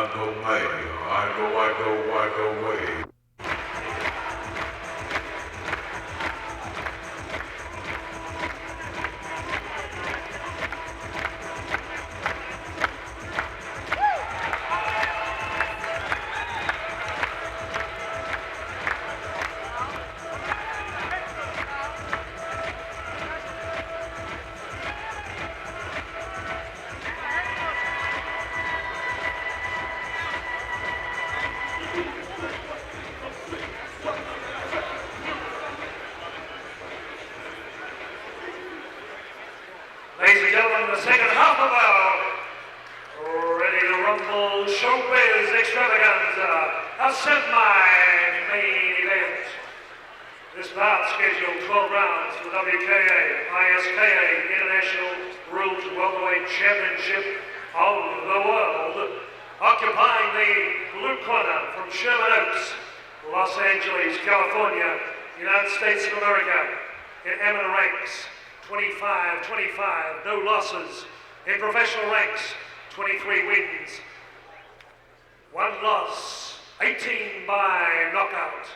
I go May, I go way. Ladies and gentlemen, the second half of our Ready to Rumble Showbiz Extravaganza, a semi-main event. This bout scheduled 12 rounds for the WKA, ISKA International Rules Welterweight Championship of the World. Occupying the blue corner from Sherman Oaks, Los Angeles, California, United States of America, in amateur ranks. 25, no losses. In professional ranks, 23 wins, 1 loss, 18 by knockout.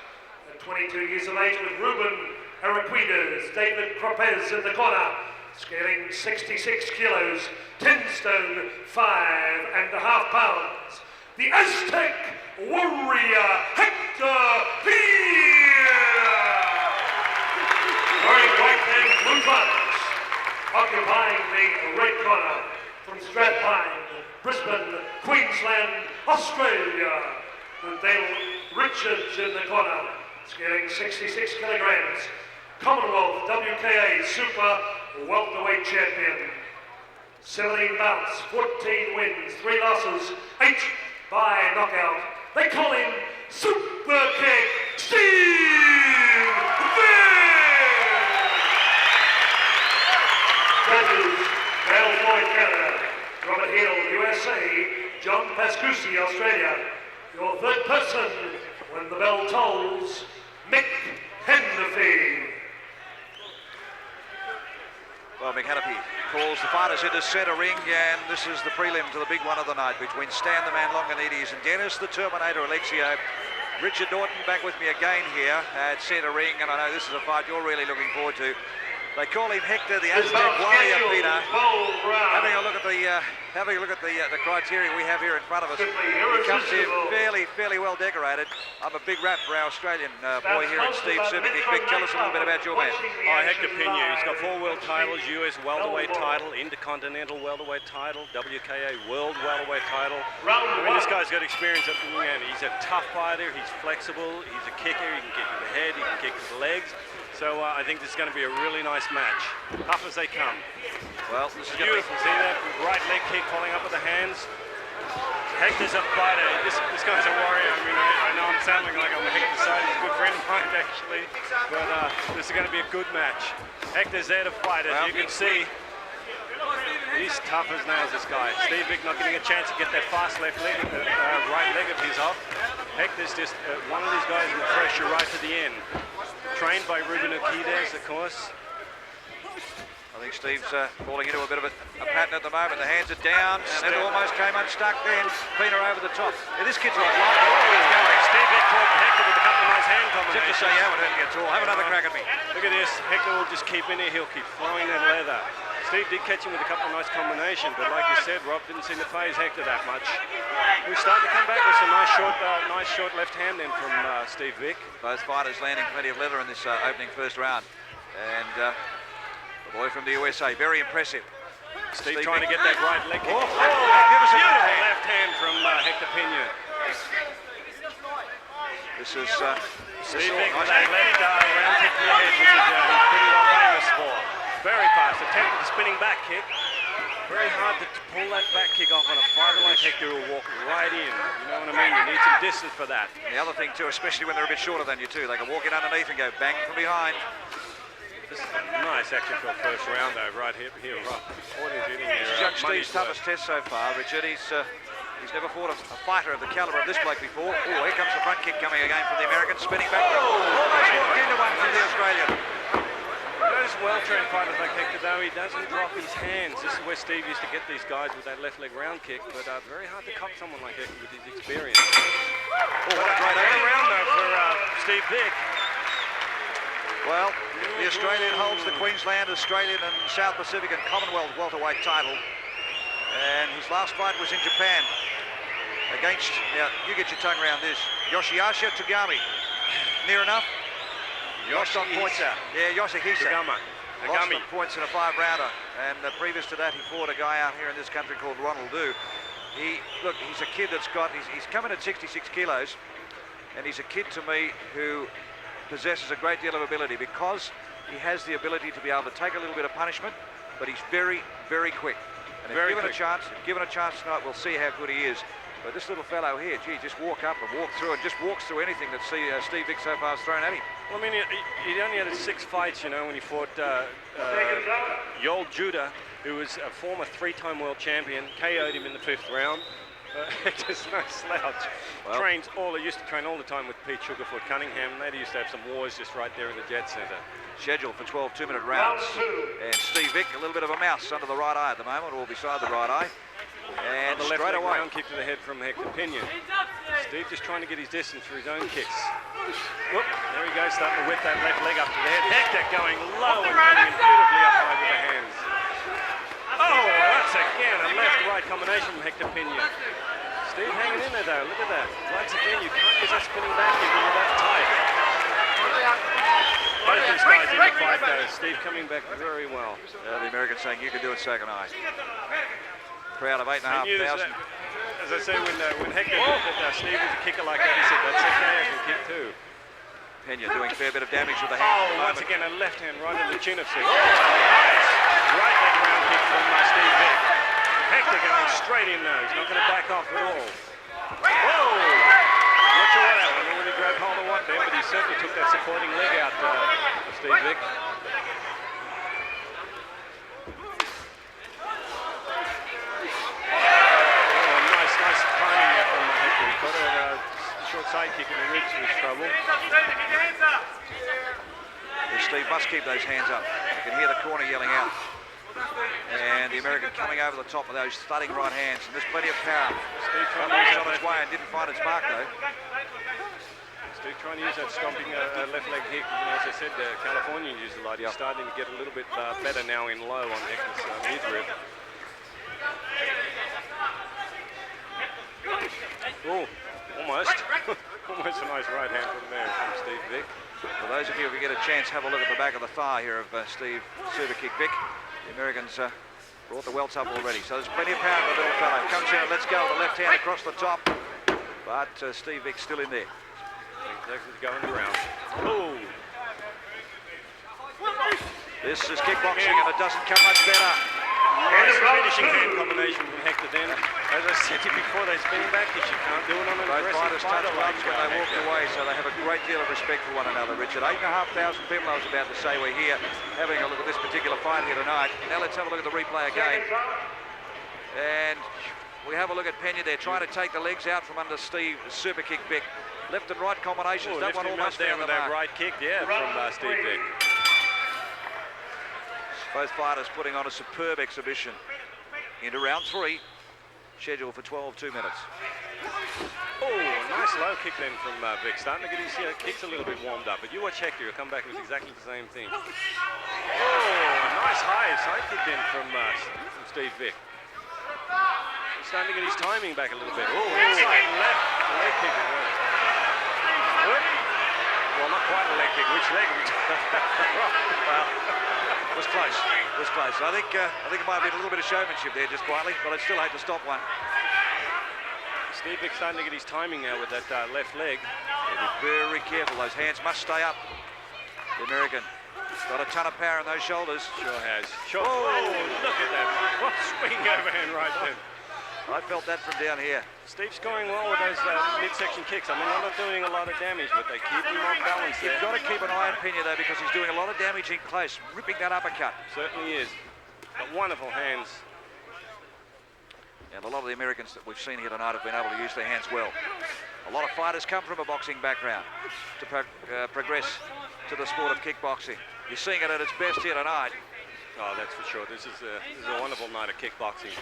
At 22 years of age with Ruben Araquides, David Cropez in the corner, scaling 66 kilos, 10 stone, 5.5 pounds. The Aztec Warrior, Hector Pena. Wearing white and blue trunks. Occupying the red corner from Strathpine, Brisbane, Queensland, Australia, with Dale Richards in the corner, scaling 66 kilograms, Commonwealth WKA Super Welterweight Champion. 17 bouts, 14 wins, 3 losses, 8 by knockout. They call him Super Kick Steve Vick! Judges, Dale Floyd, Canada, Robert Hill, USA, John Pascucci, Australia. Your third person, when the bell tolls, Mick Henderfee. Well, Mick Henderfee calls the fighters into centre ring, and this is the prelim to the big one of the night between Stan the Man Longanides and Dennis the Terminator Alexio. Richard Norton back with me again here at centre ring, and I know this is a fight you're really looking forward to. They call him Hector the Aztec Warrior Pena. Having a look at the criteria we have here in front of us. He comes in fairly well decorated. I'm a big rap for our Australian boy here in Steve Super Kick Vick. Tell us a little bit about your man. Hector Pena. He's got 4 world titles: US welterweight title, Intercontinental welterweight title, WKA world welterweight title. I mean, this guy's got experience at the end. He's a tough fighter. He's flexible. He's a kicker. He can kick with the head. He can kick with the legs. So I think this is going to be a really nice match. Tough as they come. Well, this is beautiful. See that right leg kick following up with the hands. Hector's a fighter. This guy's a warrior. I mean, I know I'm sounding like I'm a Hector side. He's a good friend of mine, actually. But this is going to be a good match. Hector's there to fight, as you can see. He's tough as nails, this guy. Steve Vick not getting a chance to get that fast left leg, right leg of his off. Hector's just one of these guys who will pressure right to the end. Trained by Ruben Araquides, of course. I think Steve's falling into a bit of a pattern at the moment. The hands are down, and it almost came unstuck then. Pena over the top. Yeah, this kid's like lightning. He's going. Steve Vick caught Hector with a couple of nice hand combinations. Just to say you haven't hurt me at all. Have another crack at me. Look at this. Hector will just keep in there. He'll keep throwing that leather. Steve did catch him with a couple of nice combinations, but like you said, Rob, didn't seem to phase Hector that much. We're starting to come back with some nice short left hand then from Steve Vick. Both fighters landing plenty of leather in this opening first round. And the boy from the USA, very impressive. Steve trying to get that right leg kick. Oh, magnificent left hand from Hector Pena. This is Steve Vick with that left round kick to the head, which is he's pretty well famous for. Very fast, attempted the spinning back kick. Very hard to pull that back kick off on a fighter like Hector who will walk right in. You know what I mean? You need some distance for that. And the other thing too, especially when they're a bit shorter than you too, they can walk in underneath and go bang from behind. This is a nice action for a first round though, right here, Rob. What is hitting here? This is Judge Steve's toughest test so far, Richard. He's never fought a fighter of the caliber of this bloke before. Oh, here comes the front kick coming again from the American, spinning back. Almost walked into one from the Australian. Goes well well-trained fighter like Hector, though, he doesn't drop his hands. This is where Steve used to get these guys with that left leg round kick, but very hard to cop someone like Hector with his experience. Oh, what a great round, though, for Steve Vick. Well, the Australian holds the Queensland, Australian and South Pacific and Commonwealth welterweight title. And his last fight was in Japan against, now you get your tongue around this, Yoshihashi Tagami. Near enough? Lost on points out. Yeah, Yoshihisa. Lost on points in a 5-rounder. And previous to that, he fought a guy out here in this country called Ronald Du. Look, he's a kid that's got, he's coming at 66 kilos. And he's a kid to me who possesses a great deal of ability because he has the ability to be able to take a little bit of punishment, but he's very, very quick. And if given a chance tonight, we'll see how good he is. But this little fellow here, gee, just walk up and walk through and just walks through anything that Steve Vick so far has thrown at him. Well, I mean, he only had 6 fights, you know, when he fought Yol Judah, who was a former 3-time world champion, KO'd him in the 5th round. Hector's no slouch. Well, Used to train all the time with Pete Sugarfoot Cunningham. They used to have some wars just right there in the Jet Centre. Scheduled for 12 2-minute rounds. And Steve Vick, a little bit of a mouse under the right eye at the moment, or beside the right eye. And the left straight leg away. round kick to the head from Hector Pinion. Steve just trying to get his distance for his own kicks. Whoop, there he goes, starting to whip that left leg up to the head. Hector going low and coming in beautifully up high with the hands. Oh, that's again a left-right combination from Hector Pinion. Steve hanging in there though, look at that. Once again, you can't use that spinning back kick when you're that tight. Both these guys in the fight though, Steve coming back very well. The American saying, you can do it, so can I. Crowd of 8,500. As I say, when Hector thought that Steve was a kicker like that, he said, that's okay, I can kick too. Pena doing a fair bit of damage with the hand. Oh, once again, a left hand right in the chin of Steve. Oh, nice right leg round kick from Steve Vick. Hector going straight in though, he's not going to back off at all. Whoa! Not sure what happened, I don't know whether he grabbed hold of what there, but he certainly took that supporting leg out of Steve Vick. Short side kick in the ribs was trouble. Steve must keep those hands up. You can hear the corner yelling out. And the American coming over the top with those thudding right hands. And there's plenty of power. Steve trying to use on its way and didn't find its mark though. Steve trying to use that stomping left leg kick. You know, as I said, Californians use a lot. He's starting to get a little bit better now in low on Hector's mid-rib. Oh, almost. Almost a nice right hand from there from Steve Vick. For those of you who get a chance, have a look at the back of the thigh here of Steve Super Kick Vick. The Americans brought the welts up already, so there's plenty of power in the little fellow. Comes in and lets go with the left hand across the top, but Steve Vick's still in there. Jackson's going around. Oh! This is kickboxing and it doesn't come much better. Nice finishing hand combination from Hector then. As I said to you before, they spinning back if you can't do it on an Both aggressive fighters touch fighter gloves when they walk away, so they have a great deal of respect for one another, Richard. 8,500 people, I was about to say, we're here having a look at this particular fight here tonight. Now let's have a look at the replay again. And we have a look at Pena there, trying to take the legs out from under Steve Super Kick Vick. Left and right combinations. That one almost there found with the that mark. right kick, yeah, from Steve Vick. Both fighters putting on a superb exhibition into round 3, scheduled for 12 2 minutes. Oh, nice low kick then from Vick. Starting to get his kicks a little bit warmed up. But you watch Hector, he'll come back with exactly the same thing. Oh, a nice high side kick then from Steve Vick. He's starting to get his timing back a little bit. Oh, inside left leg kick. Well, not quite a leg kick. Which leg? Well, it was close. It was close. I think it might have been a little bit of showmanship there, just quietly, but I'd still hate to stop one. Steve Vick starting to get his timing now with that left leg. Yeah, be very careful. Those hands must stay up. The American got a ton of power in those shoulders. Sure has. Sure. Oh, look at that. What swing overhand right then. I felt that from down here. Steve's scoring well with those midsection kicks. I mean, they're not doing a lot of damage, but they keep him off balance there. You've got to keep an eye on Pena, though, because he's doing a lot of damage in close, ripping that uppercut. Certainly is. But wonderful hands. And a lot of the Americans that we've seen here tonight have been able to use their hands well. A lot of fighters come from a boxing background to progress to the sport of kickboxing. You're seeing it at its best here tonight. Oh, that's for sure. This is a wonderful night of kickboxing.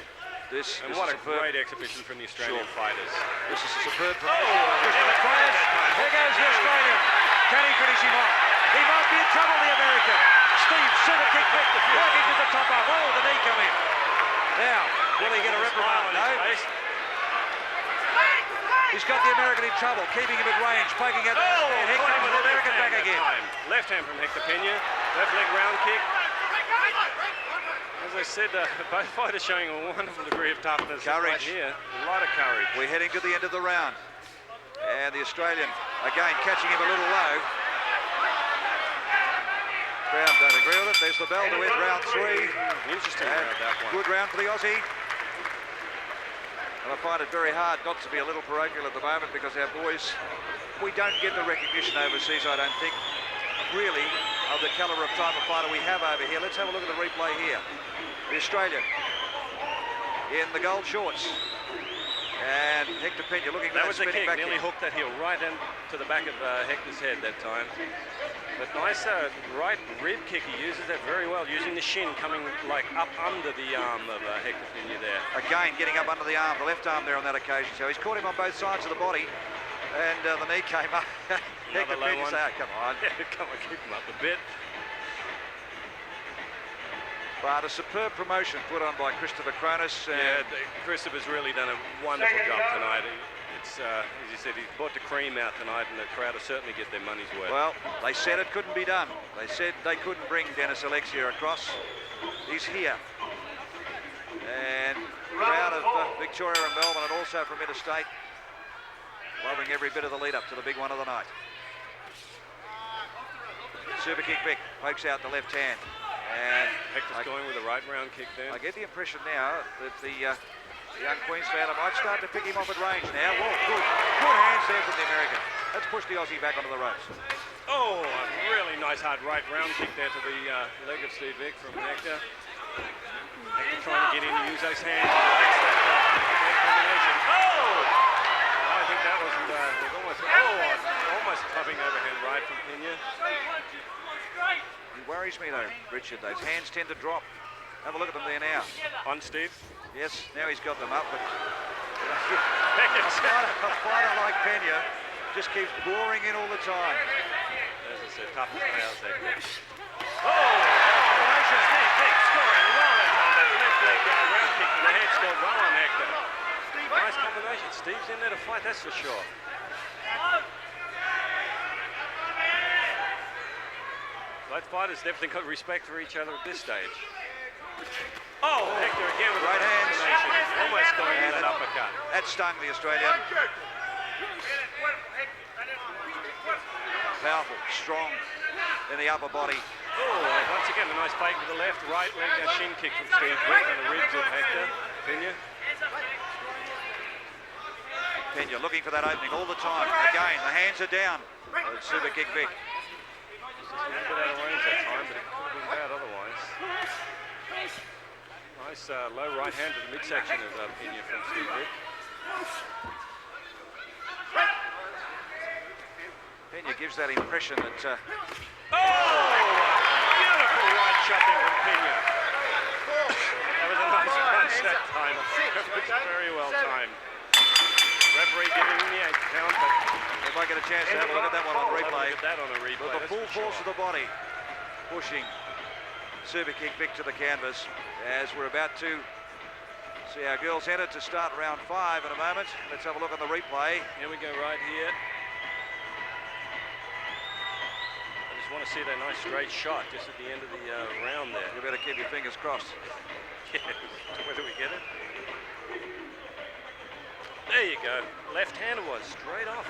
This And is what a superb. great exhibition from the Australian fighters. This is a superb Oh, Christopher Cronus. Here goes the Australian. Can he finish him off? He might be in trouble, the American. Steve, super kick back, working to the top up. Oh, the knee come in. Now, will he get a reprimand? No. He's got the American in trouble, keeping him at range, poking at and Hector with the American back again. Left hand from Hector Pena. Left leg round kick. As I said, both fighters showing a wonderful degree of toughness. Courage. Right here. A lot of courage. We're heading to the end of the round. And the Australian, again, catching him a little low. Crowd don't agree with it. There's the bell to end round 3. Interesting And round, that one. good round for the Aussie. And I find it very hard not to be a little parochial at the moment because our boys, we don't get the recognition overseas, I don't think, really, of the calibre of type of fighter we have over here. Let's have a look at the replay here. The Australian in the gold shorts. And Hector Pena looking for That was a kick, back nearly kick. hooked that heel right into the back of Hector's head that time. But nice right rib kick, he uses that very well, using the shin coming like up under the arm of Hector Pena there. Again, getting up under the arm, the left arm there on that occasion. So he's caught him on both sides of the body. And the knee came up. Hector low Pena one. said, come on. Come on, keep him up a bit. But a superb promotion put on by Christopher Cronus. Yeah, Christopher's really done a wonderful job tonight. It's, as you said, he's brought the cream out tonight, and the crowd will certainly get their money's worth. Well, they said it couldn't be done. They said they couldn't bring Dennis Alexia across. He's here. And crowd of Victoria and Melbourne, and also from interstate, loving every bit of the lead up to the big one of the night. Super kick Vic, pokes out the left hand. And Hector's going with a right round kick there. I get the impression now that the young Queenslander might start to pick him off at range now. Whoa, good hands there from the American. Let's push the Aussie back onto the ropes. Oh, a really nice hard right round kick there to the leg of Steve Vic from Hector. Hector trying to get in to use those hands. Likes that combination. Oh! I think that was almost clubbing overhand right from Pena. He worries me though, Richard. Those hands tend to drop. Have a look at them there now. On Steve. Yes, now he's got them up, but As a fighter like Pena just keeps boring in all the time. I said, tough as nails, Hector. Combination. Steve Vic scoring well that time. That left leg round kick to the head scored well on Hector. Nice combination. Steve's in there to fight, that's for sure. Both fighters definitely got respect for each other at this stage. Oh, Hector again with Right the hands. combination. Almost going And with that uppercut. That stung the Australian. Powerful, strong in the upper body. Oh, once again, a nice fake with the left, right leg, a shin kick from Steve Vic on the ribs of Hector Pena. Pena looking for that opening all the time. Again, the hands are down. Super kick Vic. A little bit out of range that time, but it could have been bad otherwise. Nice low right hand to the midsection of Pena from Steve Vic. Pena gives that impression that Oh! Beautiful right shot there from Pena. That was a nice punch that time. It was very well timed. Referee giving him the 8th count, but we might get a chance to have a look at that one on replay. Look at that on a replay. With the full force of the body pushing super kick Vic to the canvas as we're about to see our girls enter to start round 5 in a moment. Let's have a look on the replay. Here we go right here. I just want to see that nice straight shot just at the end of the round there. You better keep your fingers crossed. Yes. Whether we get it. There you go. Left-hander was straight off.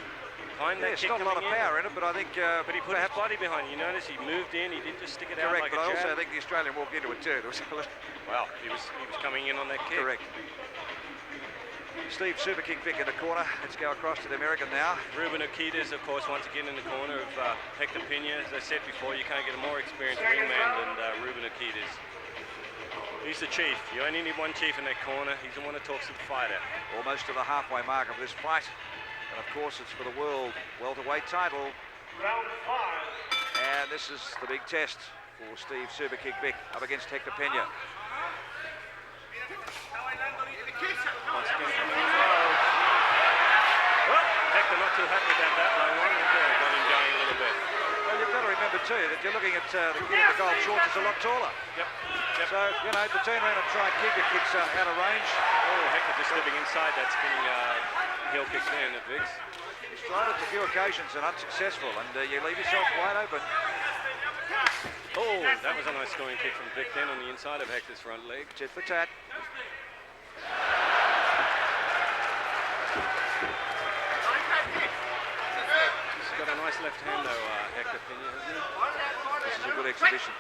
Behind that It's kick not a lot of coming in. power in it, but I think But he put his body behind. You notice he moved in. He didn't just stick it out correct, like but a I also jab. think the Australian walked into it too. There was a little Well, he was coming in on that kick. correct. Steve super kick Vic in the corner. Let's go across to the American now. Ruben Akitas, of course, once again in the corner of Hector Pena. As I said before, you can't get a more experienced ringman than Ruben Akitas. He's the chief. You only need one chief in that corner. He's the one that talks to the fighter. Almost to the halfway mark of this fight. And of course, it's for the world welterweight title. Round 5. And this is the big test for Steve Super Kick Vic up against Hector Pena. Once again coming in low. Well, Hector not too happy about that low one. Got him going a little bit. Well, you've got to remember too that you're looking at the kid in the gold shorts is a lot taller. Yep. So, you know, to turn around and try and keep your kicks out of range. Oh, Hector just stepping inside that spinning heel kick there at Vic's. He's tried it a few occasions and unsuccessful, and you leave yourself wide open. Oh, that was a nice scoring kick from Vic then on the inside of Hector's front leg. Tit for tat. He's got a nice left hand though, Hector Pena, hasn't he? This is a good exhibition.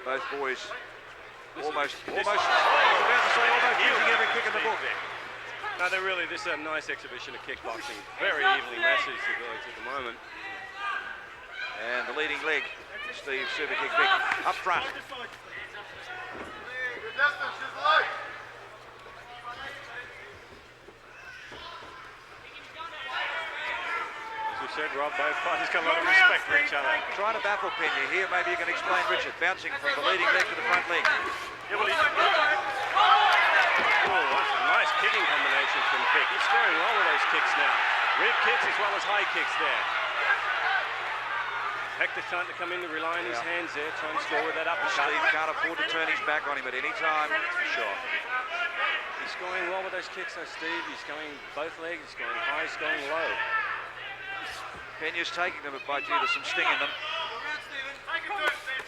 Both boys almost using every kick in the book. No, this is a nice exhibition of kickboxing. Very evenly matched these two guys at the moment. And the leading leg, Steve Super Kick Vic, up front. As we said, Rob, both fighters got a lot of respect for each other. Trying to baffle Pena here. Maybe you can explain Richard. Bouncing from the leading leg to the front leg. Yeah, well, that's a nice kicking combination from Vic. He's scoring well with those kicks now. Rib kicks as well as high kicks there. Hector's trying to come in to rely on his hands there, trying to score with that uppercut. Steve can't afford to turn his back on him at any time. For sure. He's scoring well with those kicks though, Steve. He's going both legs, he's going high, he's going low. Pena's taking them by due to some sting in them.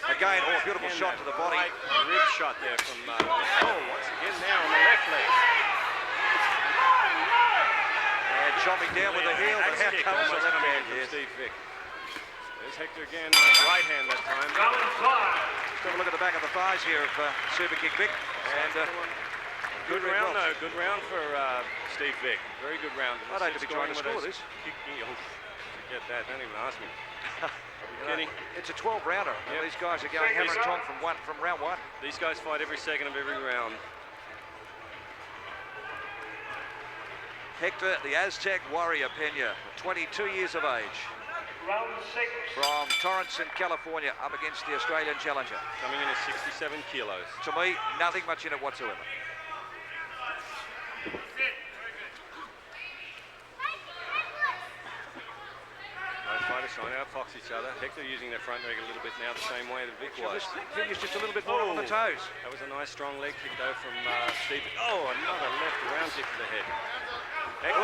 Again, beautiful shot to the body. Right rib shot there from, once again now on the left leg. And chopping down with the heel, but how comes the left hand from here? Steve Vic. There's Hector again, right hand that time. Let's have a look at the back of the thighs here of Super Kick Vic. And good round though, good round for Steve Vic. Very good round. I'd hate to be trying to score this. Forget that, don't even ask me. It's a 12 rounder. Yep. These guys are going hammer and tong from round one. These guys fight every second of every round. Hector, the Aztec warrior Pena, 22 years of age. Round 6. From Torrance in California, up against the Australian challenger. Coming in at 67 kilos. To me, nothing much in it whatsoever. Both fighters trying to outfox each other. Hector using their front leg a little bit now, the same way that Vic was. Pena's just a little bit more on the toes. That was a nice strong leg kick though from Steve. Oh, another left round kick to the head. Hector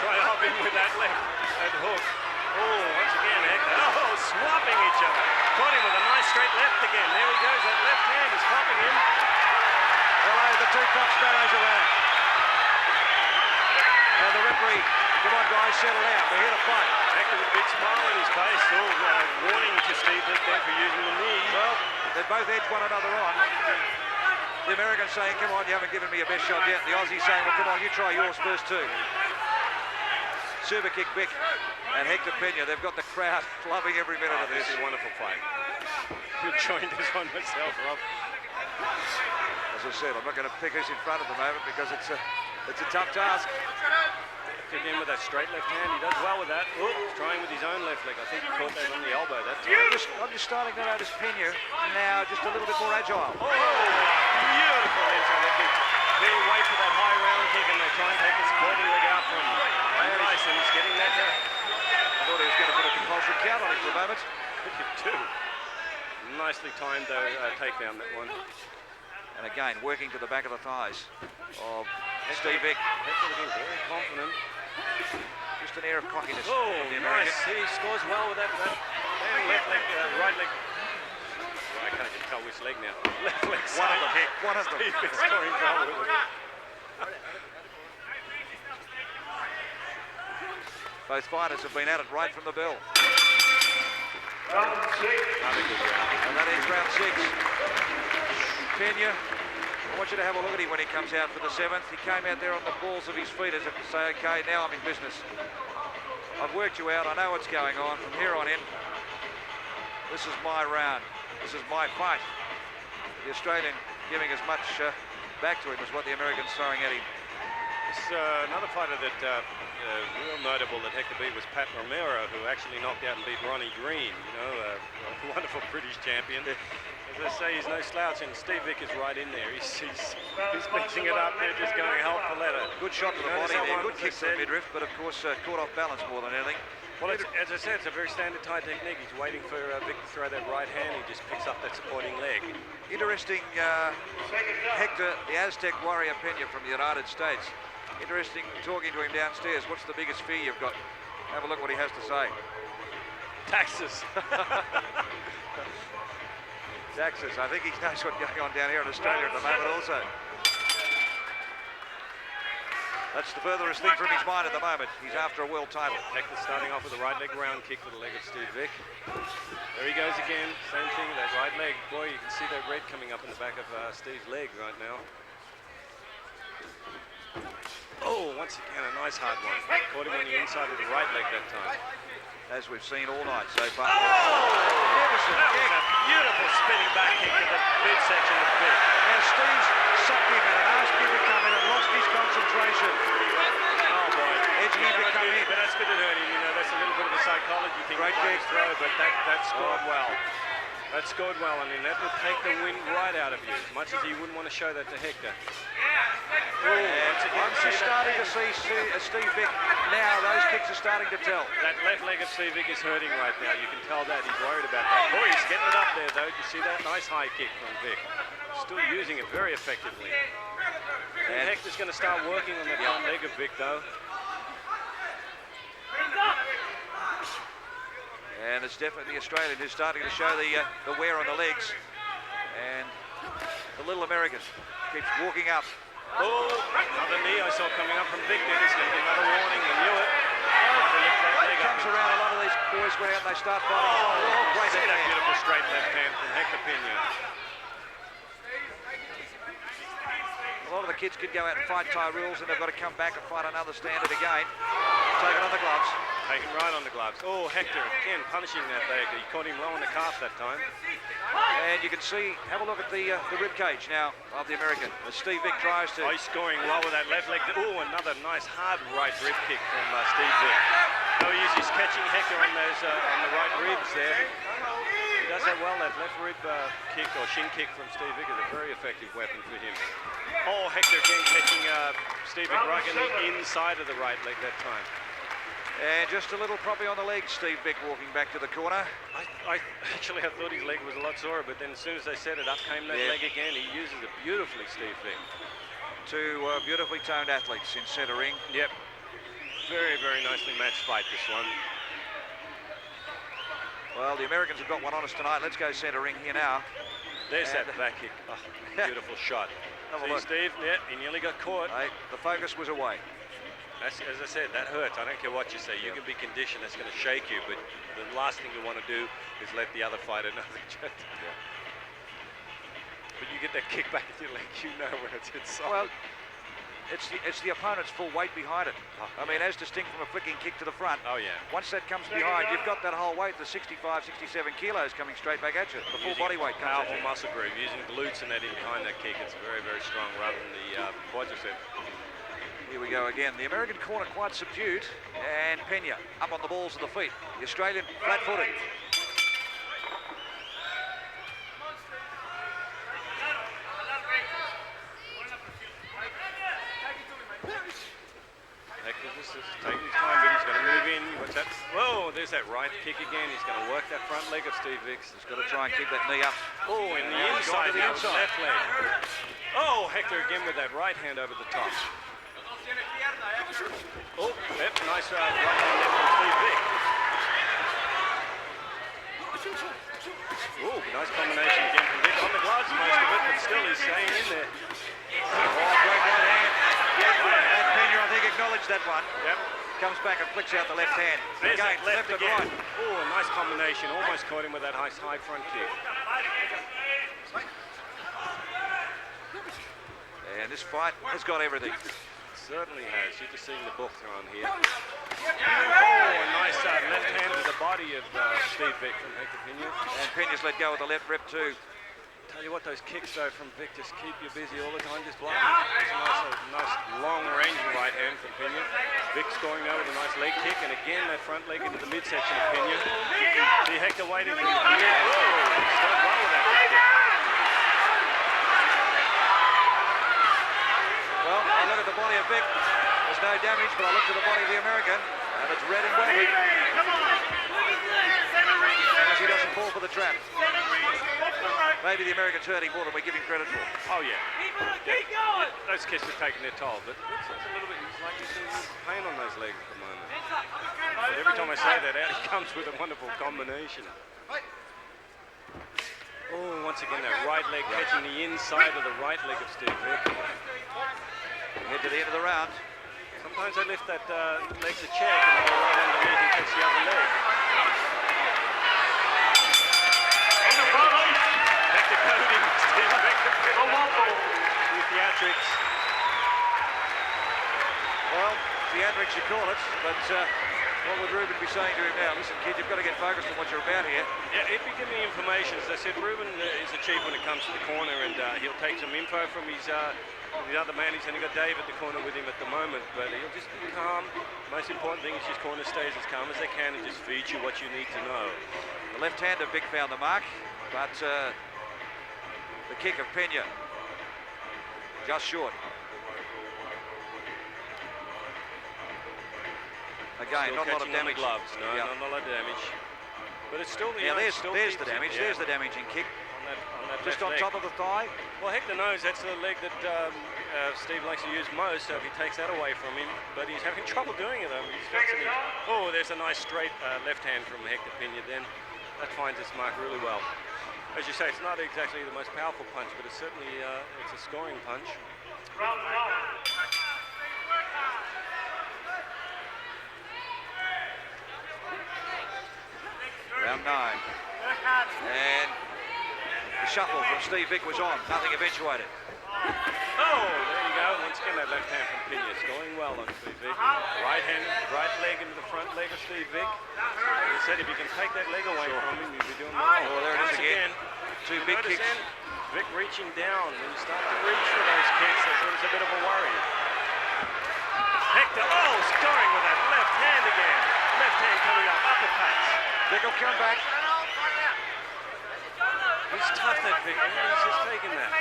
try to hop in with that left, that hook. Oh, once again Hector. Oh, swapping each other. Caught him with a nice straight left again. There he goes, that left hand is popping him. Hello, the two top sparrows are out. And the referee, come on guys, settle down. We're here to fight. Hector with a big smile on his face, still warning to Steve Vic there for using the knee. Well, they've both edged one another on. The American saying, come on, you haven't given me your best shot yet. The Aussie saying, well, come on, you try yours first too. Super Kick Vic and Hector Pena, they've got the crowd loving every minute of this. This is a wonderful fight. Enjoying this one myself, Rob. As I said, I'm not going to pick who's in front at the moment because it's a tough task. Kick in with that straight left hand. He does well with that. Ooh, he's trying with his own left leg. I think he caught that on the elbow that time. I'm just starting to notice Pena now just a little bit more agile. Oh, beautiful inside that kick. They wait for that high round kick and they try and take the supporting leg out from Tyson. He's getting that there. I thought he was going to put a compulsory count on him for a moment. Two. Nicely timed though, takedown that one. And again, working to the back of the thighs of Steve Vic. Hector looking very confident. Just an air of cockiness. Oh, from the nice. American. He scores well with that damn left leg, right leg. I can't tell which leg now. Left leg side kick. One of them. Steve Vic scoring well with it. Both fighters have been at it right from the bell. Round 6. Another good round. And that ends round 6. Pena, I want you to have a look at him when he comes out for the 7th. He came out there on the balls of his feet as if to say, okay, now I'm in business. I've worked you out. I know what's going on. From here on in, this is my round. This is my fight. The Australian giving as much back to him as what the American's throwing at him. was another fighter that real notable that Hector beat was Pat Romero, who actually knocked out and beat Ronnie Green. You know, a wonderful British champion. As I say, he's no slouch, and Steve Vick is right in there. He's mixing it up there, just going hell for leather. Good shot to the body there, good kick to the midriff, but of course caught off balance more than anything. Well, as I said, it's a very standard Thai technique. He's waiting for Vic to throw that right hand. He just picks up that supporting leg. Interesting, Hector, the Aztec warrior Pena from the United States. Interesting talking to him downstairs. What's the biggest fear you've got? Have a look what he has to say. Taxes. Taxes. I think he knows what's going on down here in Australia at the moment also. That's the furthest thing from his mind at the moment. He's after a world title. Hector starting off with a right leg round kick to the leg of Steve Vick. There he goes again. Same thing, that right leg. Boy, you can see that red coming up in the back of Steve's leg right now. Oh, once again, a nice hard one. Caught him on the inside of the right leg that time. As we've seen all night so far. Oh! That was a beautiful spinning back kick to the midsection of Vick. And Steve's sucked him and asked him to come in and lost his concentration. Oh boy. Edging him to come in. But that's good at hurting. You know, that's a little bit of a psychology thing. Great kick. Throw, but that scored well. That scored well, I mean, that will take the wind right out of you, as much as he wouldn't want to show that to Hector. Once you're starting to see Steve Vick now, those kicks are starting to tell. That left leg of Steve Vick is hurting right now. You can tell that. He's worried about that. Boy, he's getting it up there, though. You see that? Nice high kick from Vick. Still using it very effectively. And Hector's going to start working on that front leg of Vick, though. And it's definitely the Australian who's starting to show the wear on the legs. And the little American keeps walking up. Oh, another knee I saw coming up from Vick. Then he's going to get another warning. He knew it. It comes around, a lot of these boys go out and they start fighting. Oh, great see that hand. beautiful straight left hand from Hector Pena. A lot of the kids could go out and fight Thai rules and they've got to come back and fight another standard again. Take it on the gloves. Taken right on the gloves. Oh, Hector again punishing that leg. He caught him low on the calf that time. And you can see, have a look at the rib cage now of the American. As Steve Vick tries to... Oh, he's scoring well with that left leg. Oh, another nice hard right rib kick from Steve Vick. Oh, he's catching Hector on those on the right ribs there. He does that well. That left rib kick or shin kick from Steve Vick is a very effective weapon for him. Oh, Hector again catching Steve Vick right in the inside of the right leg that time. And just a little proppy on the leg, Steve Vick walking back to the corner. I thought his leg was a lot sorer, but then as soon as they set it up, came that leg again. He uses it beautifully, Steve Vick. Two beautifully toned athletes in centre ring. Yep. Very, very nicely matched fight, this one. Well, the Americans have got one on us tonight. Let's go centre ring here now. There's that back kick. Oh, beautiful shot. See, Steve? Yeah, he nearly got caught. Hey, the focus was away. That's, as I said, that hurts. I don't care what you say. You can be conditioned. That's going to shake you. But the last thing you want to do is let the other fighter know that you But you get that kick back in your leg, you know when it's inside. Well, it's the opponent's full weight behind it. I mean, as distinct from a flicking kick to the front. Oh, yeah. Once that comes behind, you've got that whole weight, the 65, 67 kilos coming straight back at you. The full body weight comes at you. Powerful muscle group, using glutes and that in behind that kick. It's very, very strong rather than the quadricep. Here we go again. The American corner quite subdued, and Pena up on the balls of the feet. The Australian flat-footed. Hector just is taking his time, but he's going to move in. What's that? Whoa, there's that right kick again. He's going to work that front leg of Steve Vick's. He's got to try and keep that knee up. Oh, in the inside, the left leg. Oh, Hector again with that right hand over the top. Oh, yep, nice right hand there from Steve Vick. Oh, nice combination again from Vick. On the gloves most of it, but still he's staying in there. Oh, great right hand. And Pena, I think, acknowledged that one. Yep. Comes back and flicks out the left hand. There's Again, that left and again. right. Oh, a nice combination. Almost caught him with that high front kick. And this fight has got everything. Certainly has. You're just seeing the book thrown here. Oh, a nice left hand to the body of Steve Vick from Hector Pena. And Pena's let go of the left rib too. Tell you what, those kicks though from Vic just keep you busy all the time, just blocking. It's a nice long-range right hand from Pena. Vic's going there with a nice leg kick, and again that front leg into the midsection of Pena. See Hector waiting for him. Whoa, still well with that leg kick. Well, I look at the body of Vic. There's no damage, but I look at the body of the American, and it's red and welted. As he doesn't fall for the trap. Maybe the American's hurting more than we give him credit for. Oh yeah. Keep going. Those kicks have taken their toll, but it's a little bit. It's like he's in pain on those legs at the moment. But every time I say that, out he comes with a wonderful combination. Oh, once again that right leg catching the inside of the right leg of Steve Vic. Head to the end of the round. Sometimes they lift that leg to check and they go right underneath and catch the other leg. Hector coding, Steve Vic. Theatrics. Well, theatrics you call it, but what would Ruben be saying to him now? Listen, kid, you've got to get focused on what you're about here. Yeah, he'd be giving me information. As I said, Ruben is a chief when it comes to the corner, and he'll take some info from his other man. He's only got Dave at the corner with him at the moment, but he'll just be calm. The most important thing is his corner stays as calm as they can and just feed you what you need to know. The left hand of Vic found the mark, but the kick of Pena just short. Again, Still not a lot of catching on the damage. gloves. No, Yeah. not a lot of damage. But it's still... Yeah, there's the damage. Yeah. There's the damaging kick. On that Just left on leg. top of the thigh. Well, Hector knows that's the leg that Steve likes to use most, so if he takes that away from him, but he's having trouble doing it. Oh, there's a nice straight left hand from Hector Pena then. That finds its mark really well. As you say, it's not exactly the most powerful punch, but it's certainly it's a scoring punch. Round one. Round 9. And the shuffle from Steve Vic was on. Nothing eventuated. Oh, there you go. Once again, that left hand from Pena. It's going well on Steve Vic. Right hand, right leg into the front leg of Steve Vic. He said if you can take that leg away from him, you'll be doing well. Oh, there it is again. Two big Notice kicks. then, Vic reaching down. When you start to reach for those kicks, that's always a bit of a worry. Hector, scoring with that left hand again. Left hand coming up, uppercuts. Vic will come back. He's tough, that Vic. He's just taking that.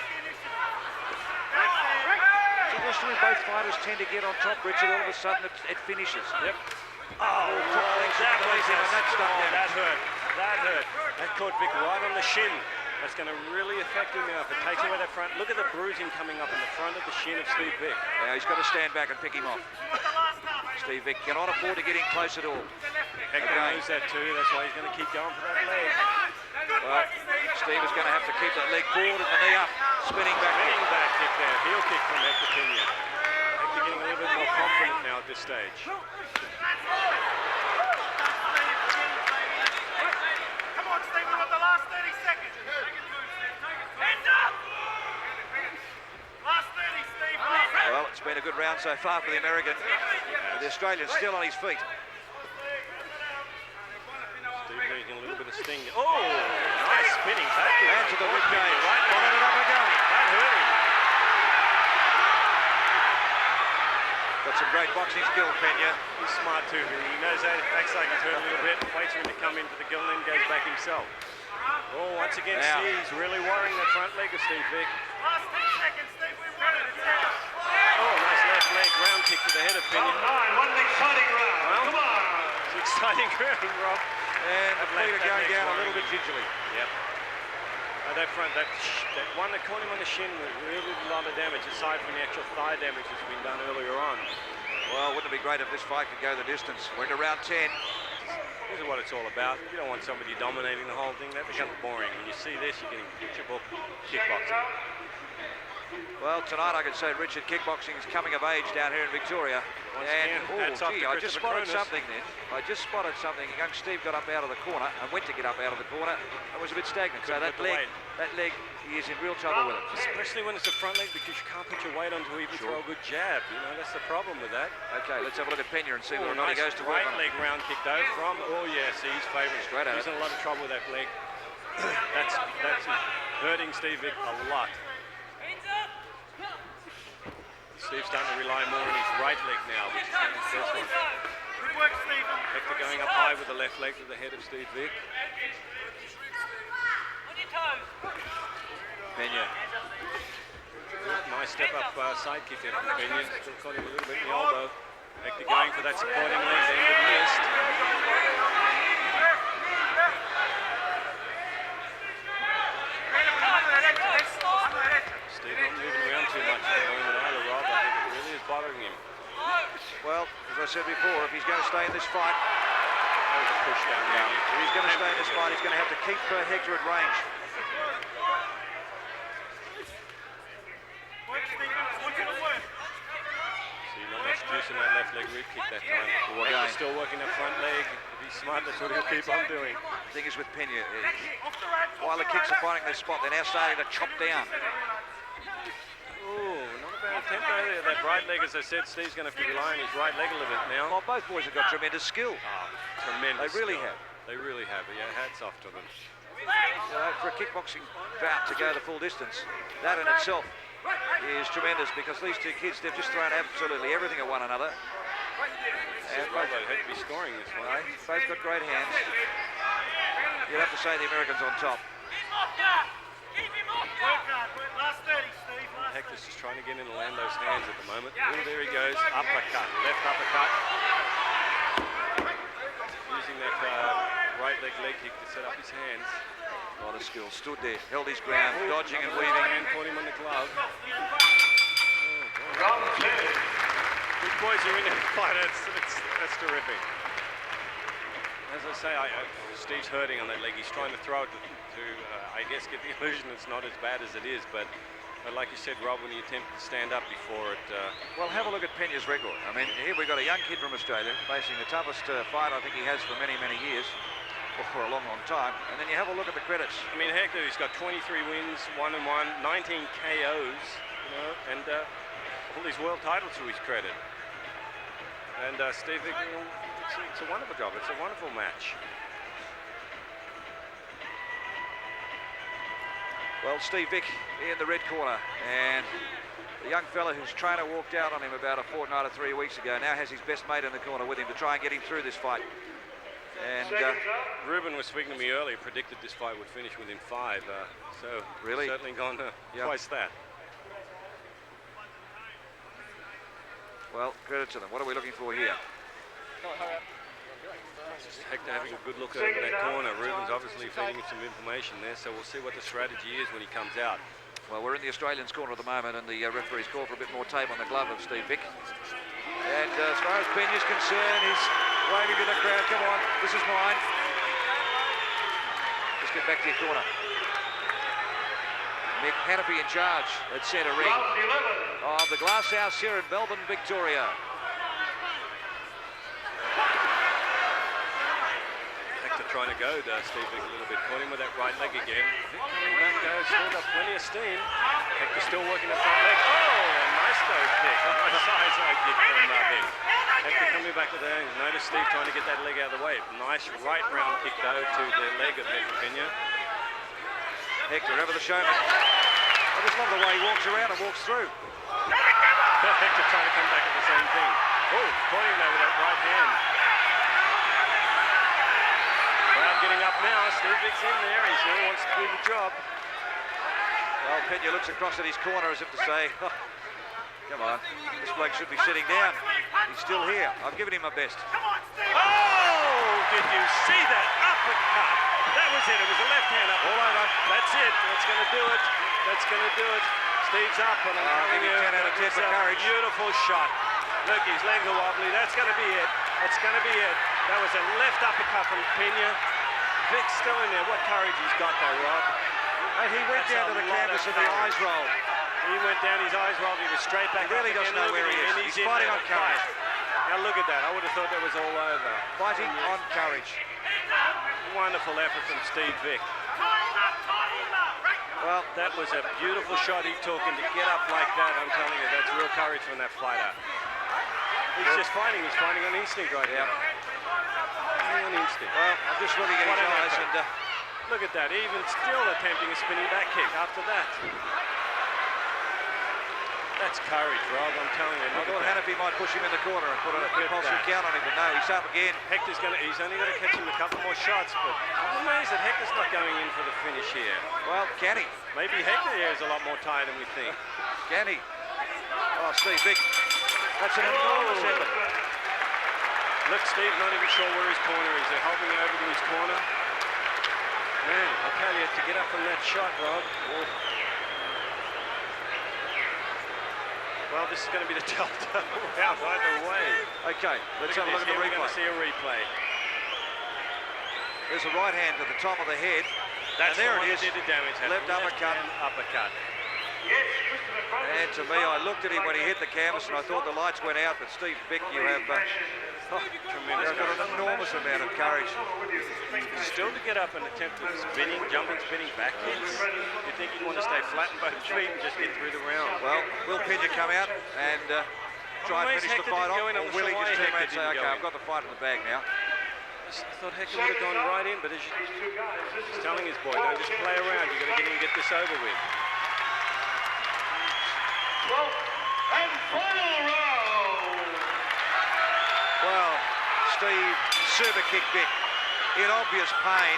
Traditionally, both fighters tend to get on top, Richard. All of a sudden, it finishes. Yep. Oh, That was and that stuff down. that hurt. That hurt. That caught Vic right on the shin. That's going to really affect him now if it takes away that front. Look at the bruising coming up in the front of the shin of Steve Vic. Yeah, he's got to stand back and pick him off. Steve Vic cannot afford to get in close at all. Hector knows that too. That's why he's going to keep going for that leg. Well, Steve is going to have to keep that leg forward and the knee up. Spinning back. Spinning back kick there. Heel kick from Hector Pena. Hector getting a little bit more confident now at this stage. Come on, Steve, we've got the last 30 seconds. Hands up! Last 30, Steve. Well, it's been a good round so far for the American. But the Australian's still on his feet. Steve making a little bit of sting. Oh, nice spinning back kick. And to the rib cage. Right, Followed it up again. that hurt him. Got some great boxing skill, Pena. He's smart too. He knows that. It acts like he's hurt a little bit. Waits for him to come in for the gill and then goes back himself. Oh, once again, Now. Steve's really worrying that front leg of Steve Vic. Last 10 seconds, Steve, we've run it. Oh, nice left leg round kick to the head of Pena. Round 9, what an exciting round. Well, Come on. It's an exciting round, Rob. And the feet are going leg's down a worrying little bit gingerly. Yep. That front, that one that caught him on the shin was really a lot of damage, aside from the actual thigh damage that's been done earlier on. Well, wouldn't it be great if this fight could go the distance? We're into round 10. This is what it's all about. You don't want somebody dominating the whole thing. That becomes boring. When you see this, you're getting picture book kickboxing. Well, tonight I could say Richard Kickboxing is coming of age down here in Victoria. Once And, again, oh, hats off gee, to I just Christopher spotted Cronus. something then. I just spotted something. Young Steve got up out of the corner and went to get up out of the corner and was a bit stagnant. So Couldn't that put the weight. leg, he is in real trouble with it. Especially when it's the front leg, because you can't put your weight on to even Sure. throw a good jab. You know, that's the problem with that. Okay, let's have a look at Pena and see whether or not Nice he goes to work right on it. leg round kick though from, oh yes, he's favourite. Straight at He's it. in a lot of trouble with that leg. That's hurting Steve Vick a lot. Steve's starting to rely more on his right leg now, which is his best one. Good work, Stephen. Hector going up high with the left leg to the head of Steve Vick. Pena. Nice step up side kick there from Pena. Still caught him a little bit in the elbow. Hector going for that supporting leg there, but missed. Steve not moving around too much at the moment either, Rob. I think it really is bothering him. Well, as I said before, if he's going to stay in this fight, Push down now. if he's going to stay in this fight, he's going to have to keep Hector at range. See, not much juice in that left leg rib kick that time. Hector's still working that front leg. If he's smart, that's what he'll keep on doing. The thing is with Pena, while the kicks are finding their spot, they're now starting to chop down. Ooh, not a bad tempo there. That right leg, as I said, Steve's going to have to rely on his right leg a little bit now. Well, both boys have got tremendous skill. Tremendous. They really skill. have. They really have. Yeah, hats off to them. You know, for a kickboxing bout to go the full distance, that in itself is tremendous, because these two kids, they've just thrown absolutely everything at one another. And both They'd have to be scoring this one. both got great hands. You'd have to say the Americans on top. Hector's just trying to get in and land those hands at the moment. Oh, there he goes. Uppercut. Left uppercut. Using that right leg kick to set up his hands. A lot of skill. Stood there, held his ground, dodging and weaving. And caught him on the glove. Round 2. These boys are in there to fight. That's terrific. As I say, Steve's hurting on that leg. He's trying to throw it to I guess, get the illusion it's not as bad as it is. But like you said, Rob, when you attempt to stand up before it... Well, have a look at Pena's record. I mean, here we've got a young kid from Australia facing the toughest fight I think he has for many, many years. Or for a long, long time. And then you have a look at the credits. I mean, Hector, he's got 23 wins, 1-1, 19 KOs, you know, and all these world titles to his credit. And Steve, it's a wonderful job. It's a wonderful match. Well, Steve Vick in the red corner, and the young fella whose trainer walked out on him about a fortnight or 3 weeks ago now has his best mate in the corner with him to try and get him through this fight. And Ruben was speaking to me earlier, predicted this fight would finish within 5, so really certainly gone twice that. Well, credit to them. What are we looking for here? Just Hector having a good look over that corner. Ruben's obviously feeding him some information there, so we'll see what the strategy is when he comes out. Well, we're in the Australians' corner at the moment, and the referee's called for a bit more tape on the glove of Steve Vick. And as far as Pena's concerned, he's waving to the crowd. Come on, this is mine. Just get back to your corner. Mick Hannafy in charge at centre ring of the Glass House here in Melbourne, Victoria. Hector trying to go to Steve Vick a little bit. Caught him with that right leg again. Vick coming back though, still got plenty of steam. Hector still working the front leg. Oh, a nice toe kick. A nice side kick from Vick. Hector coming back to there. Notice Steve trying to get that leg out of the way. Nice right round kick though to the leg of Hector Pena. Hector, ever the showman. I just love the way he walks around and walks through. Hector trying to come back at the same thing. Oh, caught him there with that right hand. Crowd getting up now. Steve Vick's in there. He sure wants to do the job. Well, Pena looks across at his corner as if to say, oh, come on, this bloke should be sitting down. He's still here. I've given him my best. Oh, did you see that uppercut? That was it. It was a left hand up. All over. That's it. That's going to do it. That's going to do it. Steve's up, and I'm telling you, 10 out of 10 for courage. Beautiful shot. Look, his legs are wobbly. That's going to be it. That's going to be it. That was a left uppercut from Pena. Vick's still in there. What courage he's got though, Rob. And he went down to the canvas and the eyes rolled. He went down, his eyes rolled, he was straight back. He really up doesn't again. know where he is. And He's fighting on courage. Now look at that. I would have thought that was all over. Fighting on courage. Wonderful effort from Steve Vick. Well, that was a beautiful shot he took, and to get up like that, I'm telling you, that's real courage from that fighter. He's just fighting. He's fighting on instinct right now. Fighting on instinct. Well, I'm just looking at his eyes, and Look at that, even still attempting a spinning back kick after that. That's courage, Rob, I'm telling you. I thought Hanapi might push him in the corner and put a compulsory count on him, but no, he's up again. He's only going to catch him a couple more shots, but I'm amazed that Hector's not going in for the finish here. Well, can he? Maybe Hector here is a lot more tired than we think. Can he? Oh, Steve Vick. That's an enormous effort. Look, Steve, not even sure where his corner is. They're holding it over to his corner. Man, I tell you, to get up from that shot, Rob. Oh. Well, this is going to be the telltale round either way. Okay, let's have a look at the replay. We're going to see a replay. There's a right hand to the top of the head. That's and there the it is. Did the damage. Left uppercut. Uppercut. And to me, I looked at him when he hit the canvas and I thought the lights went out, but Steve Vick, you have Tremendous. got an enormous amount of courage. Still to get up and attempt to jumping, spinning back kicks. You think he'd want to stay flat in both feet and just get through the round. Well, will Pena come out and try and finish the fight off, or will he just turn around and say, okay, I've got the fight in the bag now? I thought Hector would have gone right in, but he's telling his boy, don't just play around, you've got to get in and get this over with. 12th and final round. Well, Steve super kicked Vick in obvious pain.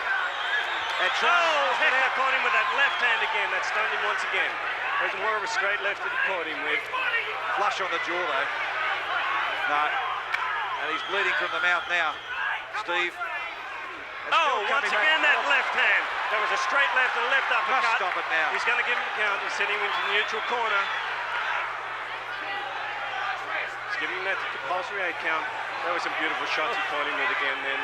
And Hector caught him with that left hand again. That stunned him once again. There's more of a straight left that he caught him with. Flush on the jaw though. No. And he's bleeding from the mouth now. Steve. Once again that left hand. There was a straight left and a left uppercut. Must stop it now. He's going to give him the count. He's sending him into the neutral corner. He's giving him that compulsory 8 count. There were some beautiful shots he caught him with again then.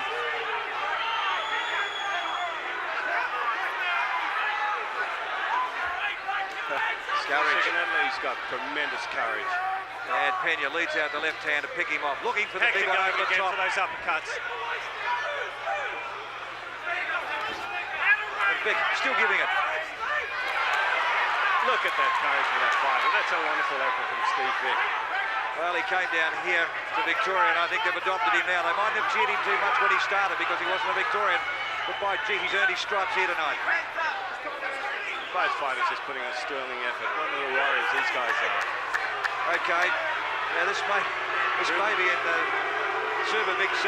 Courage. He's got tremendous courage. And Pena leads out the left hand to pick him off, looking for the Hector big one over the again top. for those uppercuts. And Vick still giving it. Look at that courage for that fighter. That's a wonderful effort from Steve Vick. Well, he came down here to Victoria, and I think they've adopted him now. They might have cheered him too much when he started because he wasn't a Victorian, but by gee, he's earned his stripes here tonight. Both fighters just putting a sterling effort. What little warriors these guys are. Okay, now this baby in Super Vic's.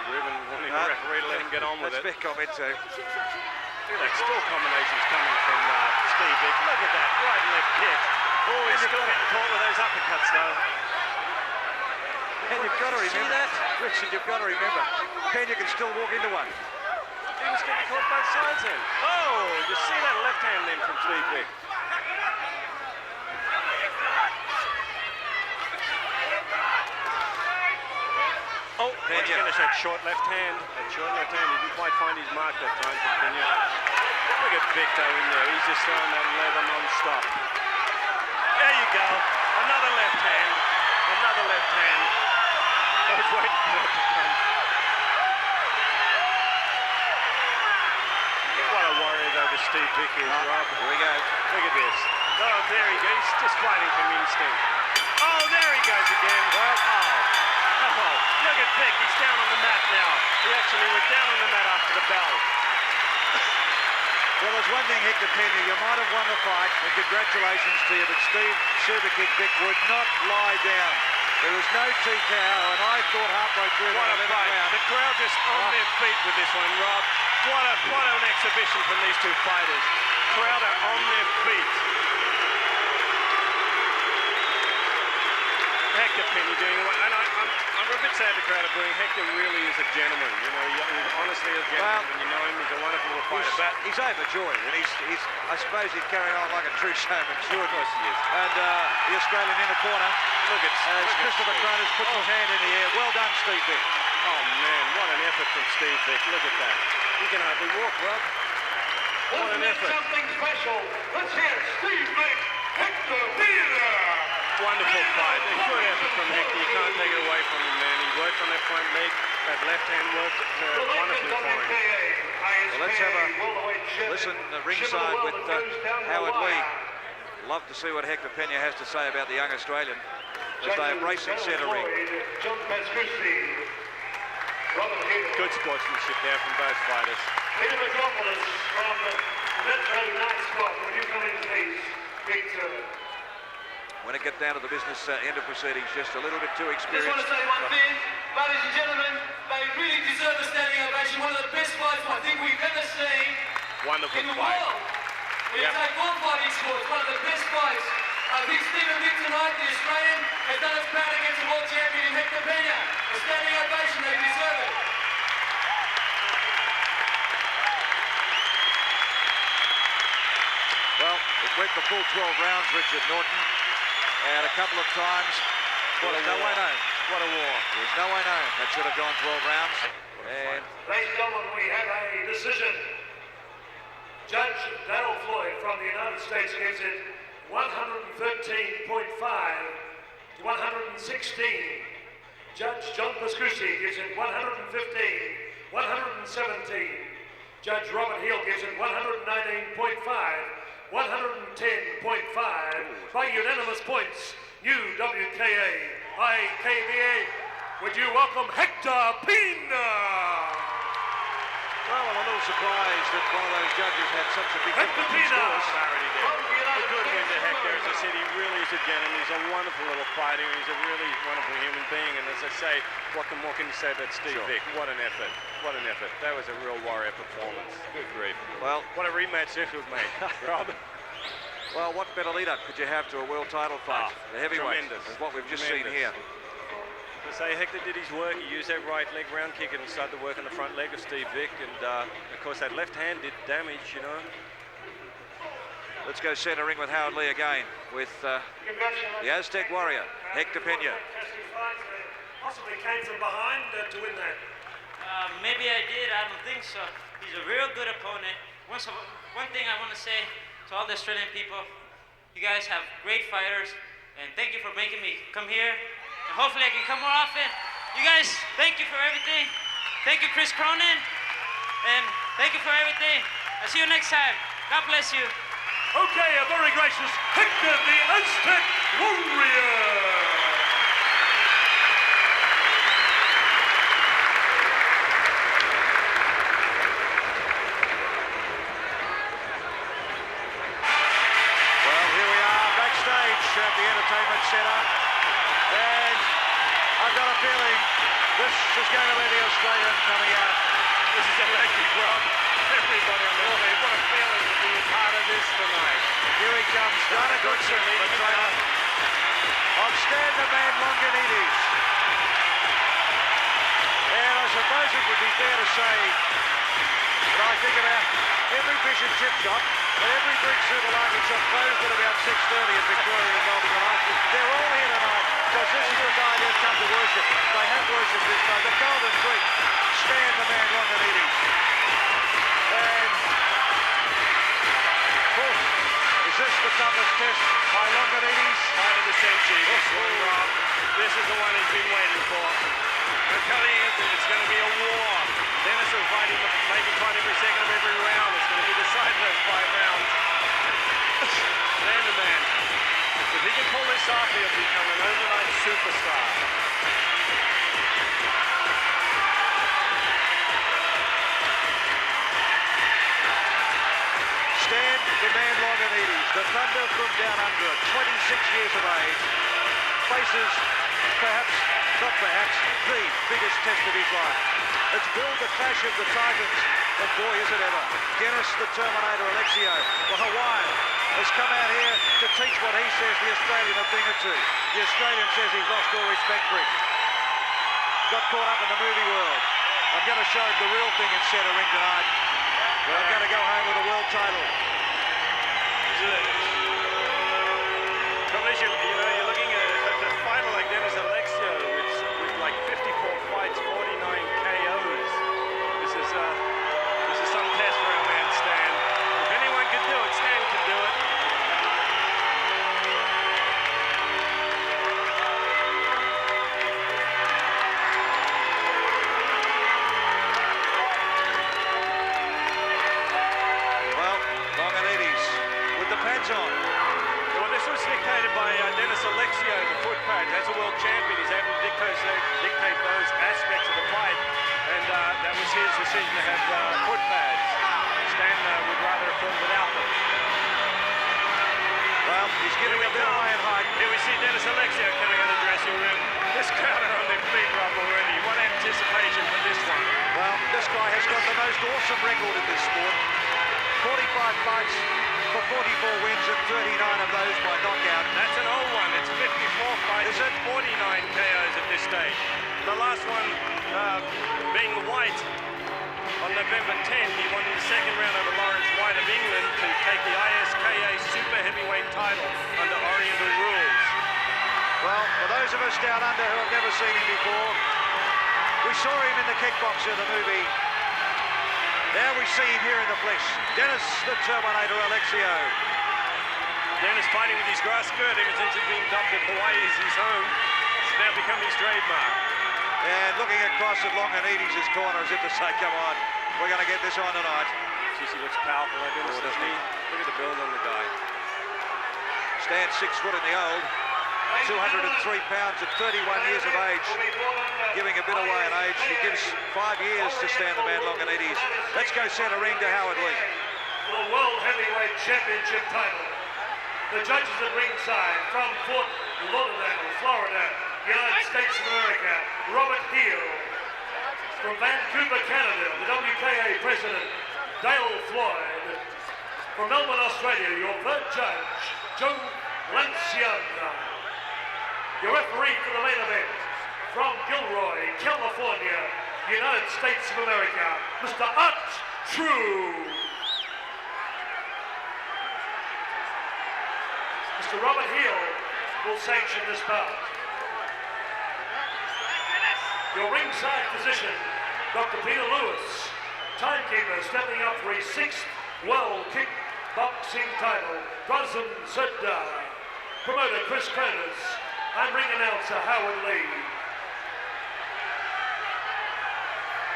Ruben wanting the referee to let him get on with it. That's Vic comment too. Look at that still combinations coming from Steve Vick. Look at that right and left kick. Oh, he's still getting caught with those uppercuts though. And you've got to remember, see that? Richard, you've got to remember, Pena can still walk into one. He was getting caught both sides then. Oh, you see that left hand then from Steve Vick. Oh, Pena finished that short left hand. That short left hand, he didn't quite find his mark that time for Pena. Look at Vick though in there. He's just throwing that leather non-stop. There you go. Another left hand. Another left hand. I was waiting for that to come. What a warrior though the Steve Vick is, Rob. Here we go. Look at this. Oh, there he goes. He's just fighting from instinct. Oh, there he goes again. Well, oh, look at Vick. He's down on the mat now. He actually went down on the mat after the bell. Well, there's one thing, Hector Pena, you might have won the fight, and congratulations to you, but Steve Super Kick Vick would not lie down. There was no TKO, and I thought halfway through What a fight. round. The crowd just on their feet with this one, Rob. What an exhibition from these two fighters. Crowd are on their feet. Hector Pena doing well, and I'm a bit sad the crowd are booing. Hector really is a gentleman, you know, he's honestly a gentleman. When you know him, he's a wonderful fighter. But He's overjoyed, and he's I suppose he's carrying on like a true showman. Sure, of course he is. And the Australian in the corner. Look at Christopher Cronin puts his hand in the air. Well done, Steve Vick. Oh man, what an effort from Steve Vick. Look at that. He can hardly walk, Rob. What an effort. Something special. Let's hear Steve Vick, Hector Pena. Wonderful fight. A good effort from Hector. You can't take it away from him, man. He worked on that front leg. That left hand worked wonderfully for him. Well, let's have a listen ringside with Howard Lee. Love to see what Hector Pena has to say about the young Australian as they are racing centre ring. Robert Hill. Good sportsmanship there from both fighters. Peter Metropolis from the Metro Night Squad. Will you come in, please? Big turn. When it gets down to the business end of proceedings, just a little bit too I just experienced. want to say one thing, ladies and gentlemen, they really deserve a standing ovation. One of the best fights I think we've ever seen Wonderful in the fight. world. When you take all fighting sports, one of the best fights. I think Stephen Vick tonight, the Australian, has done his part against the world champion Hector Pena. A standing ovation, they deserve it. Well, it went the full 12 rounds, Richard Norton, and a couple of times. What a no war. way known. What a war. There's no way known. That should have gone 12 rounds. And Ladies and gentlemen, we have a decision. Judge Darrell Floyd from the United States gives it 113.5 to 116. Judge John Pascucci gives it 115, 117. Judge Robert Hill gives it 119.5, 110.5 by unanimous points. New WKA, IKBA. Would you welcome Hector Pena? well, I'm a little surprised that one of those judges had such a big Hector difference in Pena. scores. A good win to Hector. As I said, he really is a gentleman. He's a wonderful little fighter. He's a really wonderful human being. And as I say, what more can you say about Steve Sure. Vick? What an effort. What an effort. That was a real warrior performance. Good grief. Well, What a rematch this would make, Rob. well, what better lead-up could you have to a world title fight? The heavyweight, tremendous. is what we've just seen Tremendous. here. To say Hector did his work, he used that right leg round kick and started to work on the front leg of Steve Vick, and of course that left hand did damage, you know. Let's go center ring with Howard Lee again, with the Aztec warrior, Hector Pena. Possibly came from behind to win that. Maybe I did, I don't think so. He's a real good opponent. One thing I want to say to all the Australian people, you guys have great fighters, and thank you for making me come here. And hopefully I can come more often. You guys, thank you for everything. Thank you, Chris Cronin, and thank you for everything. I'll see you next time. God bless you. Okay, a very gracious Hector the Aztec Warrior. Well, here we are backstage at the entertainment center, and I've got a feeling this is going to be the Australian coming out. This is electric, Rob. Everybody on the field, what a feeling to be a part of this tonight. Here he comes, Donna Goodson, the trainer of Stan the Man Longanides. And I suppose it would be fair to say that I think about every fish and chip shop and every big supermarket shop closed at about 6:30 in Victoria and Melbourne tonight. They're all here tonight because this is the guy they've come to worship. They have worshipped this guy, the Golden Greek, Stan the Man Longanides. And is this the toughest test by Longanides? Fight of the century, this one, Rob. This is the one he's been waiting for. I'm telling you, it's going to be a war. Dennis will make him fight every second of every round. It's going to be decided those 5 rounds. Stan the Man. If he can pull this off, he'll become an overnight superstar. Stan the Man Longanides, the Thunder from down under, 26 years of age, faces perhaps, not perhaps, the biggest test of his life. It's billed the clash of the Titans, and boy is it ever. Dennis the Terminator Alexio, the Hawaiian, has come out here to teach what he says the Australian a thing or two. The Australian says he's lost all respect for him. Got caught up in the movie world. I'm going to show him the real thing in center ring tonight. I'm going to go home with a world title. You're looking at a fighter like Dennis Alexio with like 54 fights, 49 KOs. This is some test for our man Stan. If anyone can do it, Stan can do it. Well, Longanides with the pads on. Well, this was dictated by Dennis Alexio, the foot pad. As a world champion, he's able to dictate those aspects of the fight. was his decision to have foot pads. Stan would rather have fought without them. Well, he's giving a bit away in height. Here we see Dennis Alexio coming out of the dressing room. This crowd are on their feet, Rob, already. What anticipation for this one. Well, this guy has got the most awesome record in this sport. 45 fights for 44 wins and 39 of those by knockout. That's an old one. It's 54 fights. Is it? 49 KOs at this stage. The last one being White on November 10th. He won in the second round over Lawrence White of England to take the ISKA super heavyweight title under Oriental rules. Well, for those of us down under who have never seen him before, we saw him in the Kickboxer, the movie. Now we see him here in the flesh. Dennis the Terminator Alexio. Dennis fighting with his grass skirt ever since he's been dubbed that Hawaii is his home. It's now become his trademark. And looking across at Longanides' corner as if to say, come on, we're going to get this on tonight. Geez, he looks powerful, Dennis, doesn't he? Look at the build on the guy. Stands 6 foot in the old. 203 pounds at 31 years of age, giving a bit away in age. He gives 5 years to Stan the Man Longanides. Let's go centre ring to Howard Lee. The World Heavyweight Championship title. The judges at ringside from Fort Lauderdale, Florida, United States of America, Robert Heel. From Vancouver, Canada, the WKA President, Dale Floyd. From Melbourne, Australia, your third judge, Joe Lanciano. Your referee for the main event, from Gilroy, California, United States of America, Mr. Art True. Mr. Robert Heel will sanction this bout. Your ringside physician, Dr. Peter Lewis, timekeeper stepping up for his 6th World Kickboxing title, Razan Serdar. Promoter Chris Curtis. I'm ring announcer Howard Lee.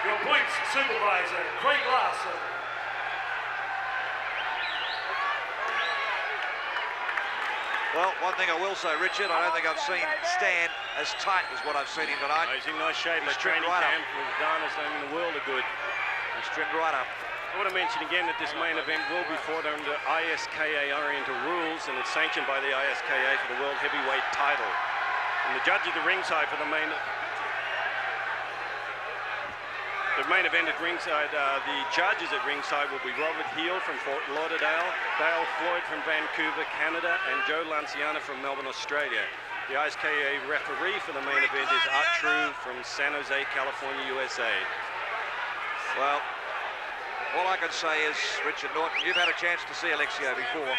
Your points supervisor, Craig Larson. Well, one thing I will say, Richard, I don't think I've seen Stan as tight as what I've seen him tonight. He's in nice shape. He's That training trimmed right camp with Dana's doing the world of good. He's trimmed right up. I want to mention again that this main event will be fought under ISKA Oriental rules, and it's sanctioned by the ISKA for the World Heavyweight title. And the judge at the ringside for the main event at ringside, the judges at ringside will be Robert Heel from Fort Lauderdale, Dale Floyd from Vancouver, Canada, and Joe Lanciano from Melbourne, Australia. The ISKA referee for the main event is Art True from San Jose, California, USA. Well, all I can say is, Richard Norton, you've had a chance to see Alexio before.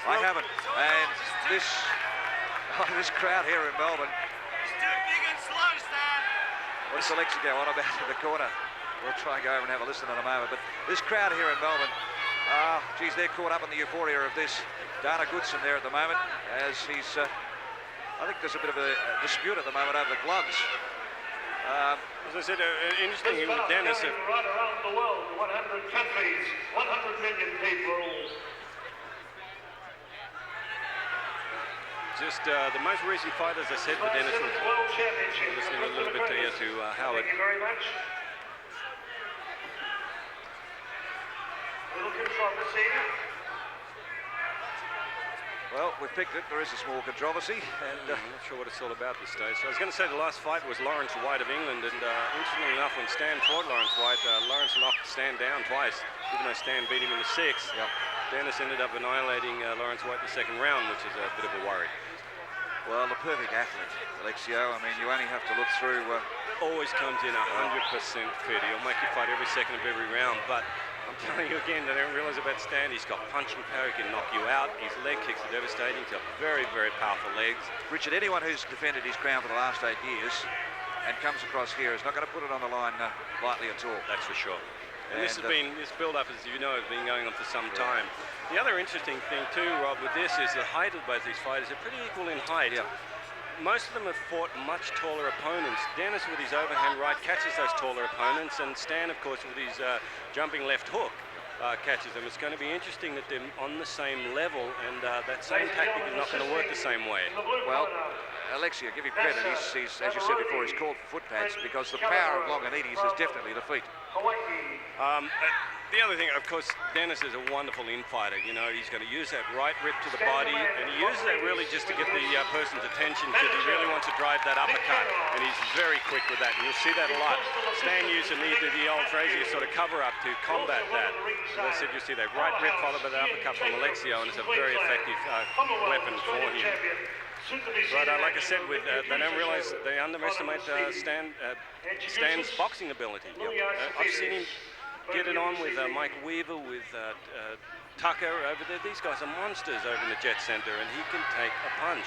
I haven't. And this crowd here in Melbourne. What's Alexio on about in the corner? We'll try and go over and have a listen in a moment. But this crowd here in Melbourne, geez, they're caught up in the euphoria of this. Dana Goodson there at the moment, as he's, I think there's a bit of a dispute at the moment over the gloves. As I said, interesting thing with Dennis. Right around the world, 100 countries, 100 million people. Just the most recent fight, as I said, for Dennis. World Championship. Listening a little bit to Howard. Thank you very much. Little controversy. Well, we've picked it. There is a small controversy, and I'm not sure what it's all about this stage. So I was going to say the last fight was Lawrence White of England, and interestingly enough, when Stan fought Lawrence White, Lawrence knocked Stan down twice, even though Stan beat him in the 6th. Yep. Dennis ended up annihilating Lawrence White in the 2nd round, which is a bit of a worry. well, the perfect athlete, Alexio. I mean, you only have to look through. Always comes in 100% fit. He'll make you fight every second of every round, but I'm telling you again, they don't realize about Stan. He's got punching power. He can knock you out. His leg kicks are devastating. He's got very, very powerful legs. Richard, anyone who's defended his crown for the last 8 years and comes across here is not going to put it on the line lightly at all. That's for sure. And this build-up, as you know, has been going on for some time. The other interesting thing too, Rob, with this is the height of both these fighters are pretty equal in height. Yeah. Most of them have fought much taller opponents. Dennis, with his overhand right, catches those taller opponents, and Stan, of course, with his jumping left hook. catches them. It's going to be interesting that they're on the same level, and that same tactic is not going to work the same way. Well, Alexia, give him credit. He's, as you said before, he's called for foot pads because the power of Longanides is definitely the feet. The other thing, of course, Dennis is a wonderful infighter. You know, he's going to use that right rip to the body, and he uses that really just to get the person's attention because he really wants to drive that uppercut, and he's very quick with that, and you'll see that a lot. Stan used to need the old Frazier sort of cover-up to combat that. As I said, you see that right rip followed by the uppercut from Alexio, and it's a very effective weapon for him. But like I said, with they don't realize, they underestimate Stan's boxing ability. I've seen him get it on with Mike Weaver, with Tucker over there. These guys are monsters over in the Jet Center, and he can take a punch.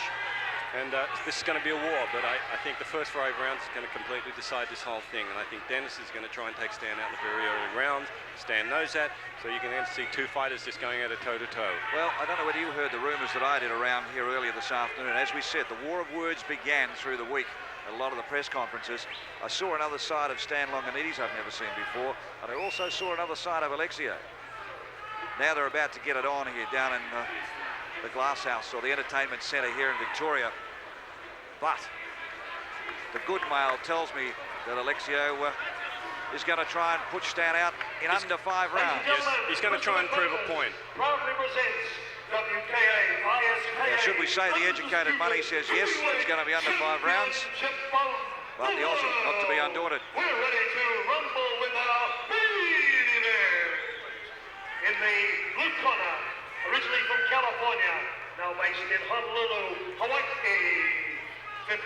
And this is going to be a war, but I think the first 5 rounds is going to completely decide this whole thing. And I think Dennis is going to try and take Stan out in the very early rounds. Stan knows that, so you can then see 2 fighters just going at it toe-to-toe. Well, I don't know whether you heard the rumours that I did around here earlier this afternoon. As we said, the war of words began through the week at a lot of the press conferences. I saw another side of Stan Longanides I've never seen before, and I also saw another side of Alexio. Now they're about to get it on here down in the Glass House, or the Entertainment Centre here in Victoria. But the good mail tells me that Alexio is going to try and put Stan out in under 5 rounds. Yes, he's going to try and prove a point. Proudly presents WKA ISKA. Now, should we say the educated money says yes, it's going to be under 5 rounds? But the Aussie, not to be undaunted. We're ready to rumble with our billionaires. In the blue corner, originally from California, now based in Honolulu, Hawaii. 55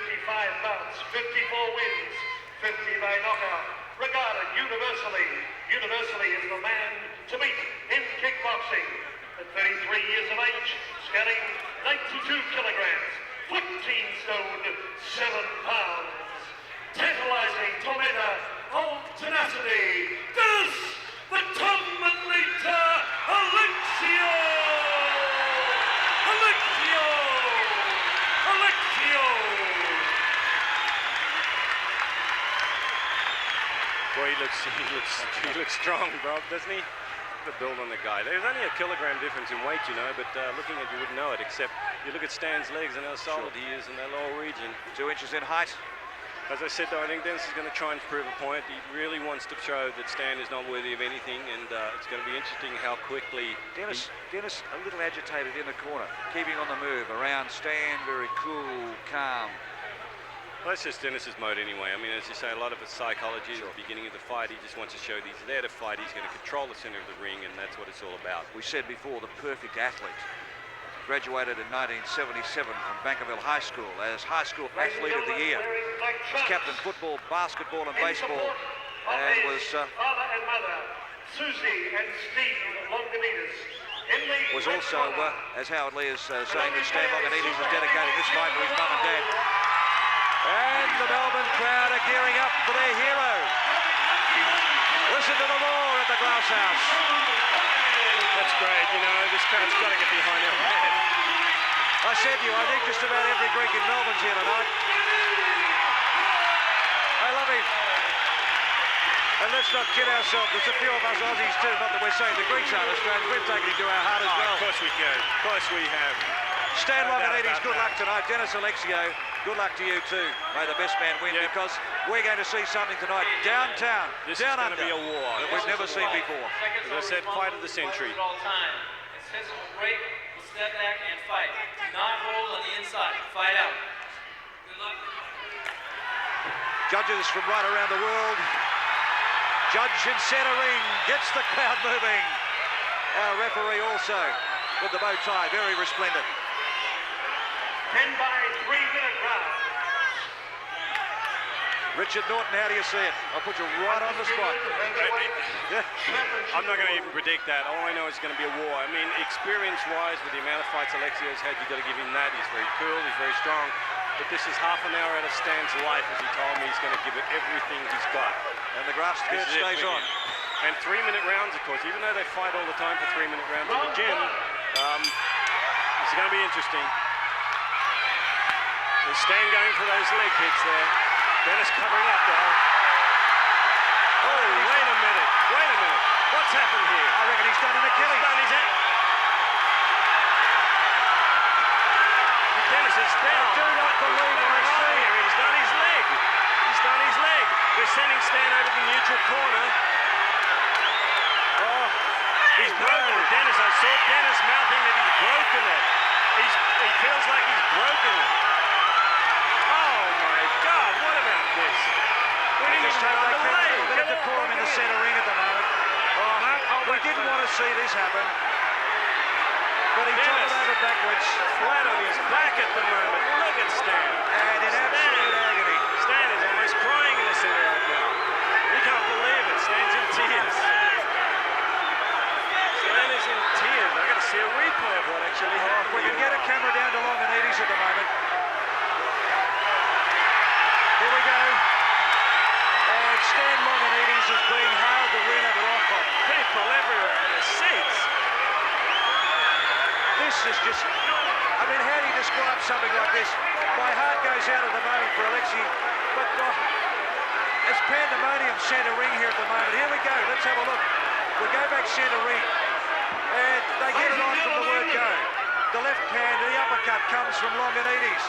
bouts, 54 wins, 50 by knockout. Regarded universally as the man to beat in kickboxing. At 33 years of age, scanning 92 kilograms, 14 stone, 7 pounds. Tantalizing tormentor of tenacity, Dennis the Terminator Alexio! Boy, he looks strong, bro, doesn't he? The build on the guy. There's only a kilogram difference in weight, you know, but looking at you wouldn't know it, except you look at Stan's legs and how solid he is in that lower region. 2 inches in height. As I said, though, I think Dennis is going to try and prove a point. He really wants to show that Stan is not worthy of anything, and it's going to be interesting how quickly... Dennis a little agitated in the corner, keeping on the move around Stan, very cool, calm. Well, that's just Dennis's mode anyway. I mean, as you say, a lot of it's psychology. At the beginning of the fight, he just wants to show that he's there to fight. He's going to control the center of the ring, and that's what it's all about. We said before, the perfect athlete. Graduated in 1977 from Bankerville High School as High School Athlete of the Year. Was captain football, basketball, and baseball, and was father and mother, Susie and Steve Longanides. Was also, as Howard Lee is saying, that Stan Longanides is dedicating this fight to his mum and dad. And the Melbourne crowd are gearing up for their hero. Listen to the roar at the Glass House. That's great, you know, this crowd's got to get behind him. I said to you, I think just about every Greek in Melbourne's here tonight. I love him. And let's not kid ourselves, there's a few of us Aussies too, not that we're saying the Greeks aren't Australians, we've taken him to our heart as well. Of course we can, of course we have. Stan Longanides, good luck tonight. Dennis Alexio, good luck to you too. May the best man win, because we're going to see something tonight downtown, this down is going to be a war that we've never seen before. As I said, fight of the century. It says will break, will step back and fight. Do not hold on the inside. Fight out. Good luck. Judges from right around the world. Judge in center ring gets the crowd moving. Our referee also with the bow tie, very resplendent. 10 by 3-minute rounds. Richard Norton, how do you see it? I'll put you right on the spot. I'm not going to even predict that. All I know is it's going to be a war. I mean, experience-wise, with the amount of fights Alexio's had, you've got to give him that. He's very cool, he's very strong. But this is half an hour out of Stan's life, as he told me. He's going to give it everything he's got. And the grass skirt stays on. And 3-minute rounds, of course. Even though they fight all the time for 3-minute rounds in the gym, it's going to be interesting. There's Stan going for those leg kicks there. Dennis covering up, though. Oh, wait a minute. Wait a minute. What's happened here? here. I reckon he's done an Achilles. He's done his Dennis is down. I do not believe what I see. He's done his leg. He's done his leg. They're sending Stan over the neutral corner. Oh, he's broken. Dennis, I saw Dennis mouthing that he's broken it. He feels like he's broken it. Oh my God, what about this? We didn't Just even hope run they keep away. a little bit of decorum in the centre ring at the moment. Oh, we didn't want to see this happen. But he toppled over backwards. Flat on his back at the moment. Look at Stan. And in absolute agony. Stan is almost crying in the centre right now. He can't believe it. Stan's in tears. Stan is in tears. I've got to see a replay of what actually happened. If we can get a camera down to Longinides at the moment. Here we go. And Stan Longinides is being hailed the winner of Rockcott. People everywhere in the seats. This is just, I mean, how do you describe something like this? My heart goes out at the moment for Alexei, but it's pandemonium centre ring here at the moment. Here we go, let's have a look. We go back centre ring, and they get it on from the word go. The left hand, the uppercut comes from Longinides.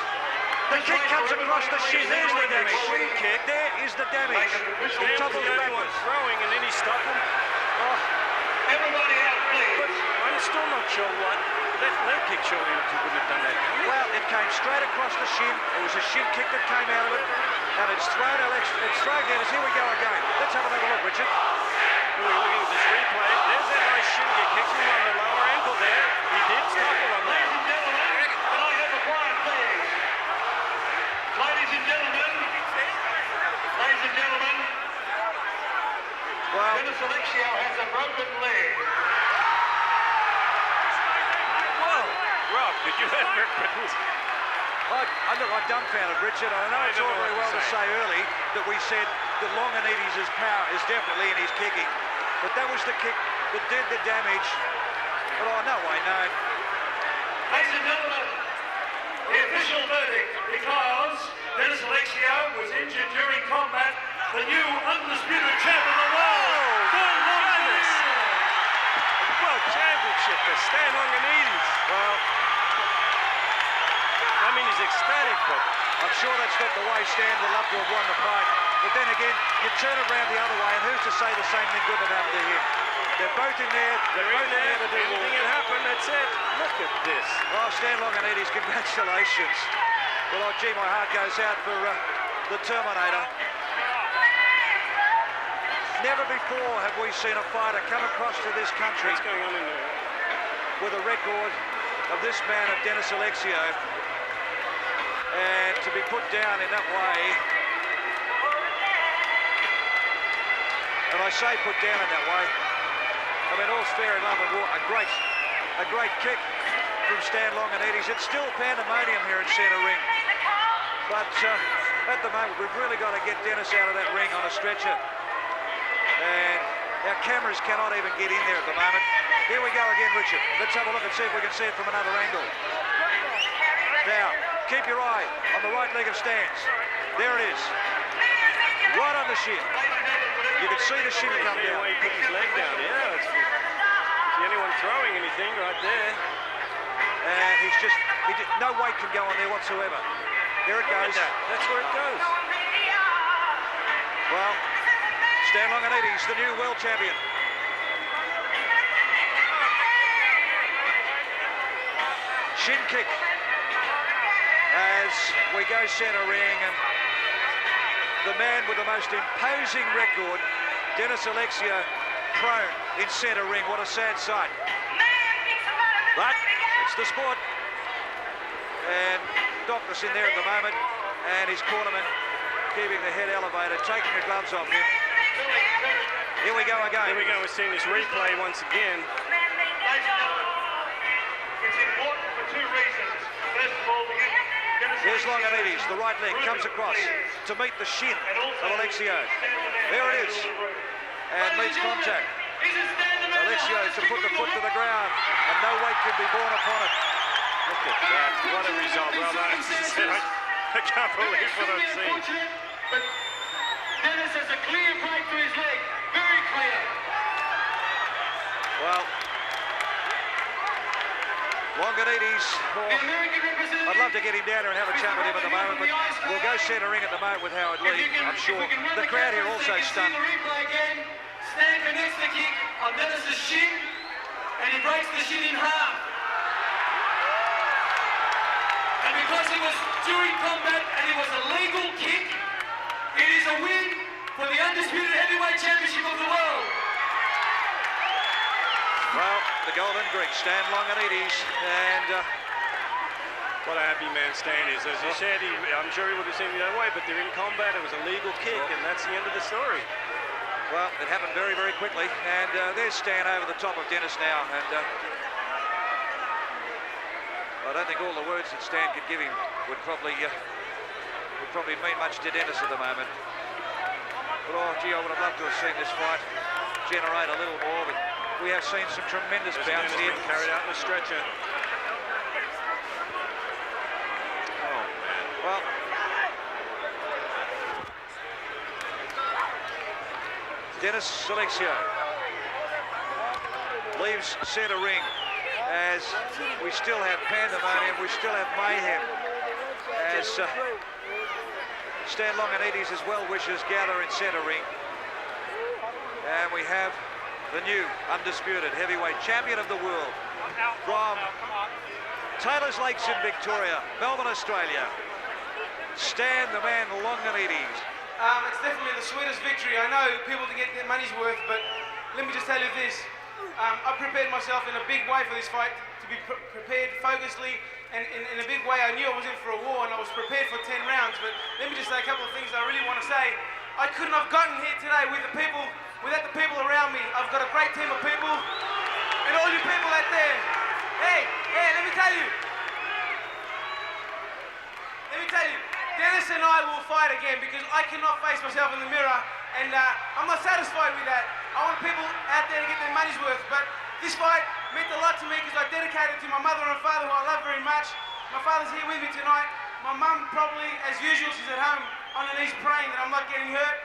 The kick comes across the shin, there's the damage. Kick. There is the damage. He topples backwards. Throwing and then he stopped him. Oh. Everybody out, please. I'm still not sure what. That leg kick surely he wouldn't have done that. Well, it came straight across the shin. It was a shin kick that came out of it. And it's thrown Dennis. Here we go again. Let's have another look, Richard. We're looking at this replay. There's that nice shin kick. Kicks him on the lower ankle there. He did topple on that. Ladies and gentlemen, can I have a quiet, please? Ladies and gentlemen. Ladies and gentlemen. Well, Dennis Alexio has a broken leg. Rob, did you ever? I'm dumbfounded, Richard. I know it's all very well to say early that we said that Longinides' power is definitely in his kicking, but that was the kick that did the damage. But no way, no. Ladies and gentlemen, the official verdict, because Dennis Alexio was injured during combat, the new undisputed champ of the world, Dennis. World Championship for Stan Longinides. Well, I mean, he's ecstatic, but I'm sure that's not the way Stan would love to have won the fight. But then again, you turn it around the other way, and who's to say the same thing couldn't have happened to him? They're both in there. They're both in there to do war. Anything can happen, that's it. Look at this. Oh, Stan Longinides, congratulations. Well, gee, my heart goes out for the Terminator. Never before have we seen a fighter come across to this country What's going on in there? with a record of this man, of Dennis Alexio, and to be put down in that way. And I say put down in that way, I mean, all's fair in love and war. A great kick from Stan Longinides. It's still pandemonium here in centre ring. But at the moment, we've really got to get Dennis out of that ring on a stretcher. And our cameras cannot even get in there at the moment. Here we go again, Richard. Let's have a look and see if we can see it from another angle. Now, keep your eye on the right leg of Stan's. There it is. Right on the shin. You can see the shin come The down. way he put his leg down, yeah. It's the only one throwing anything right there. And no weight can go on there whatsoever. There it goes. That's where it goes. Well, Stan Longinides, the new world champion. Shin kick as we go centre ring, and the man with the most imposing record, Dennis Alexio, prone in centre ring. What a sad sight. But it's the sport. And Doctor's in there at the moment, and his cornerman keeping the head elevated, taking the gloves off him. Here we go again. Here we go, we're seeing this replay once again. Ladies and gentlemen, it's important for two reasons. First of all, Here's Longinides, the right leg comes across to meet the shin of Alexio. There it is, and meets contact. Alexio to put the foot to the ground, and no weight can be borne upon it. Look at that, what a result. Well done. I can't believe what I've seen. But Dennis has a clear break to his leg, very clear. Well, Longanides, I'd love to get him down here and have a chat with him at the moment, but we'll go centre ring at the moment with Howard Lee, I'm sure. The crowd here also stunned. Stan connects the kick on Dennis's shin, and he breaks the shin in half. And because it was during combat and it was a legal kick, it is a win for the undisputed heavyweight championship of the world. Well, the Golden Greek, Stan Longanides, and what a happy man Stan is. As you said, I'm sure he would have seen it the other way, but they're in combat. It was a legal kick, and that's the end of the story. well, it happened very, very quickly, and there's Stan over the top of Dennis now, and I don't think all the words that Stan could give him would probably mean much to Dennis at the moment. But oh gee, I would have loved to have seen this fight generate a little more, but we have seen some tremendous bounce here. Carried out in the stretcher. Oh man. Well, Dennis Alexio leaves centre ring as we still have pandemonium, we still have mayhem as Stan Longanides' well-wishers gather in centre ring, and we have the new undisputed heavyweight champion of the world from Taylor's Lakes in Victoria, Melbourne, Australia, Stan the Man Longanides. It's definitely the sweetest victory. I know people to get their money's worth, but let me just tell you this. I prepared myself in a big way for this fight, to be prepared focusly, and in a big way I knew I was in for a war, and I was prepared for 10 rounds, but let me just say a couple of things I really want to say. I couldn't have gotten here today without the people around me. I've got a great team of people, and all you people out there, hey, let me tell you, Dennis and I will fight again, because I cannot face myself in the mirror, and I'm not satisfied with that. I want people out there to get their money's worth, but this fight meant a lot to me because I dedicated it to my mother and father, who I love very much. My father's here with me tonight. My mum, probably, as usual, she's at home on her knees praying that I'm not getting hurt.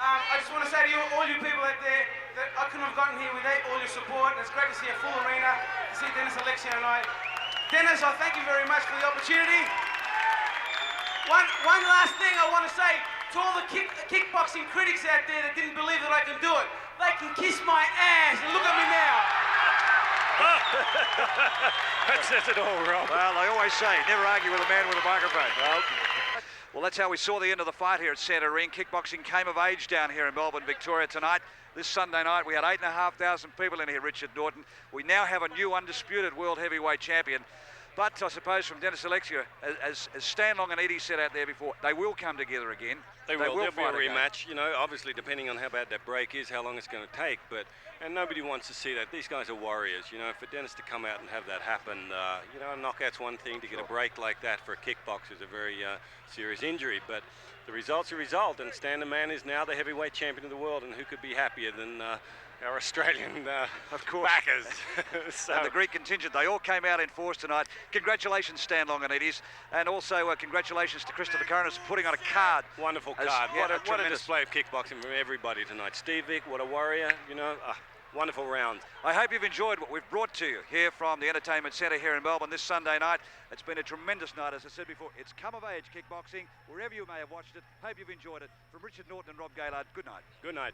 I just want to say to you, all you people out there, that I couldn't have gotten here without all your support, and it's great to see a full arena, to see Dennis Alexio tonight. Dennis, I thank you very much for the opportunity. One last thing I want to say to all the kickboxing critics out there that didn't believe that I can do it. They can kiss my ass, and look at me now. That says it all, Rob. Well, I always say, never argue with a man with a microphone. Well, that's how we saw the end of the fight here at centre ring. Kickboxing came of age down here in Melbourne, Victoria tonight. This Sunday night, we had 8,500 people in here, Richard Norton. We now have a new undisputed world heavyweight champion. But I suppose from Dennis Alexio, as Stan Longanides said out there before, they will come together again. They will. There'll be a fight rematch. You know, obviously depending on how bad that break is, how long it's going to take. And nobody wants to see that. These guys are warriors. You know, for Dennis to come out and have that happen, you know, a knockout's one thing. To get a break like that for a kickboxer is a very serious injury. But the result's a result, and Stan the Man is now the heavyweight champion of the world. And who could be happier than our Australian of course. backers? So. And the Greek contingent, they all came out in force tonight. Congratulations, Stan Longanides, and also congratulations to Christopher Coronis for putting on a card. Wonderful card. What a display of kickboxing from everybody tonight. Steve Vick, what a warrior, you know. Wonderful round. I hope you've enjoyed what we've brought to you here from the Entertainment Centre here in Melbourne this Sunday night. It's been a tremendous night, as I said before. It's come of age kickboxing, wherever you may have watched it. Hope you've enjoyed it. From Richard Norton and Rob Gaylard, good night. Good night.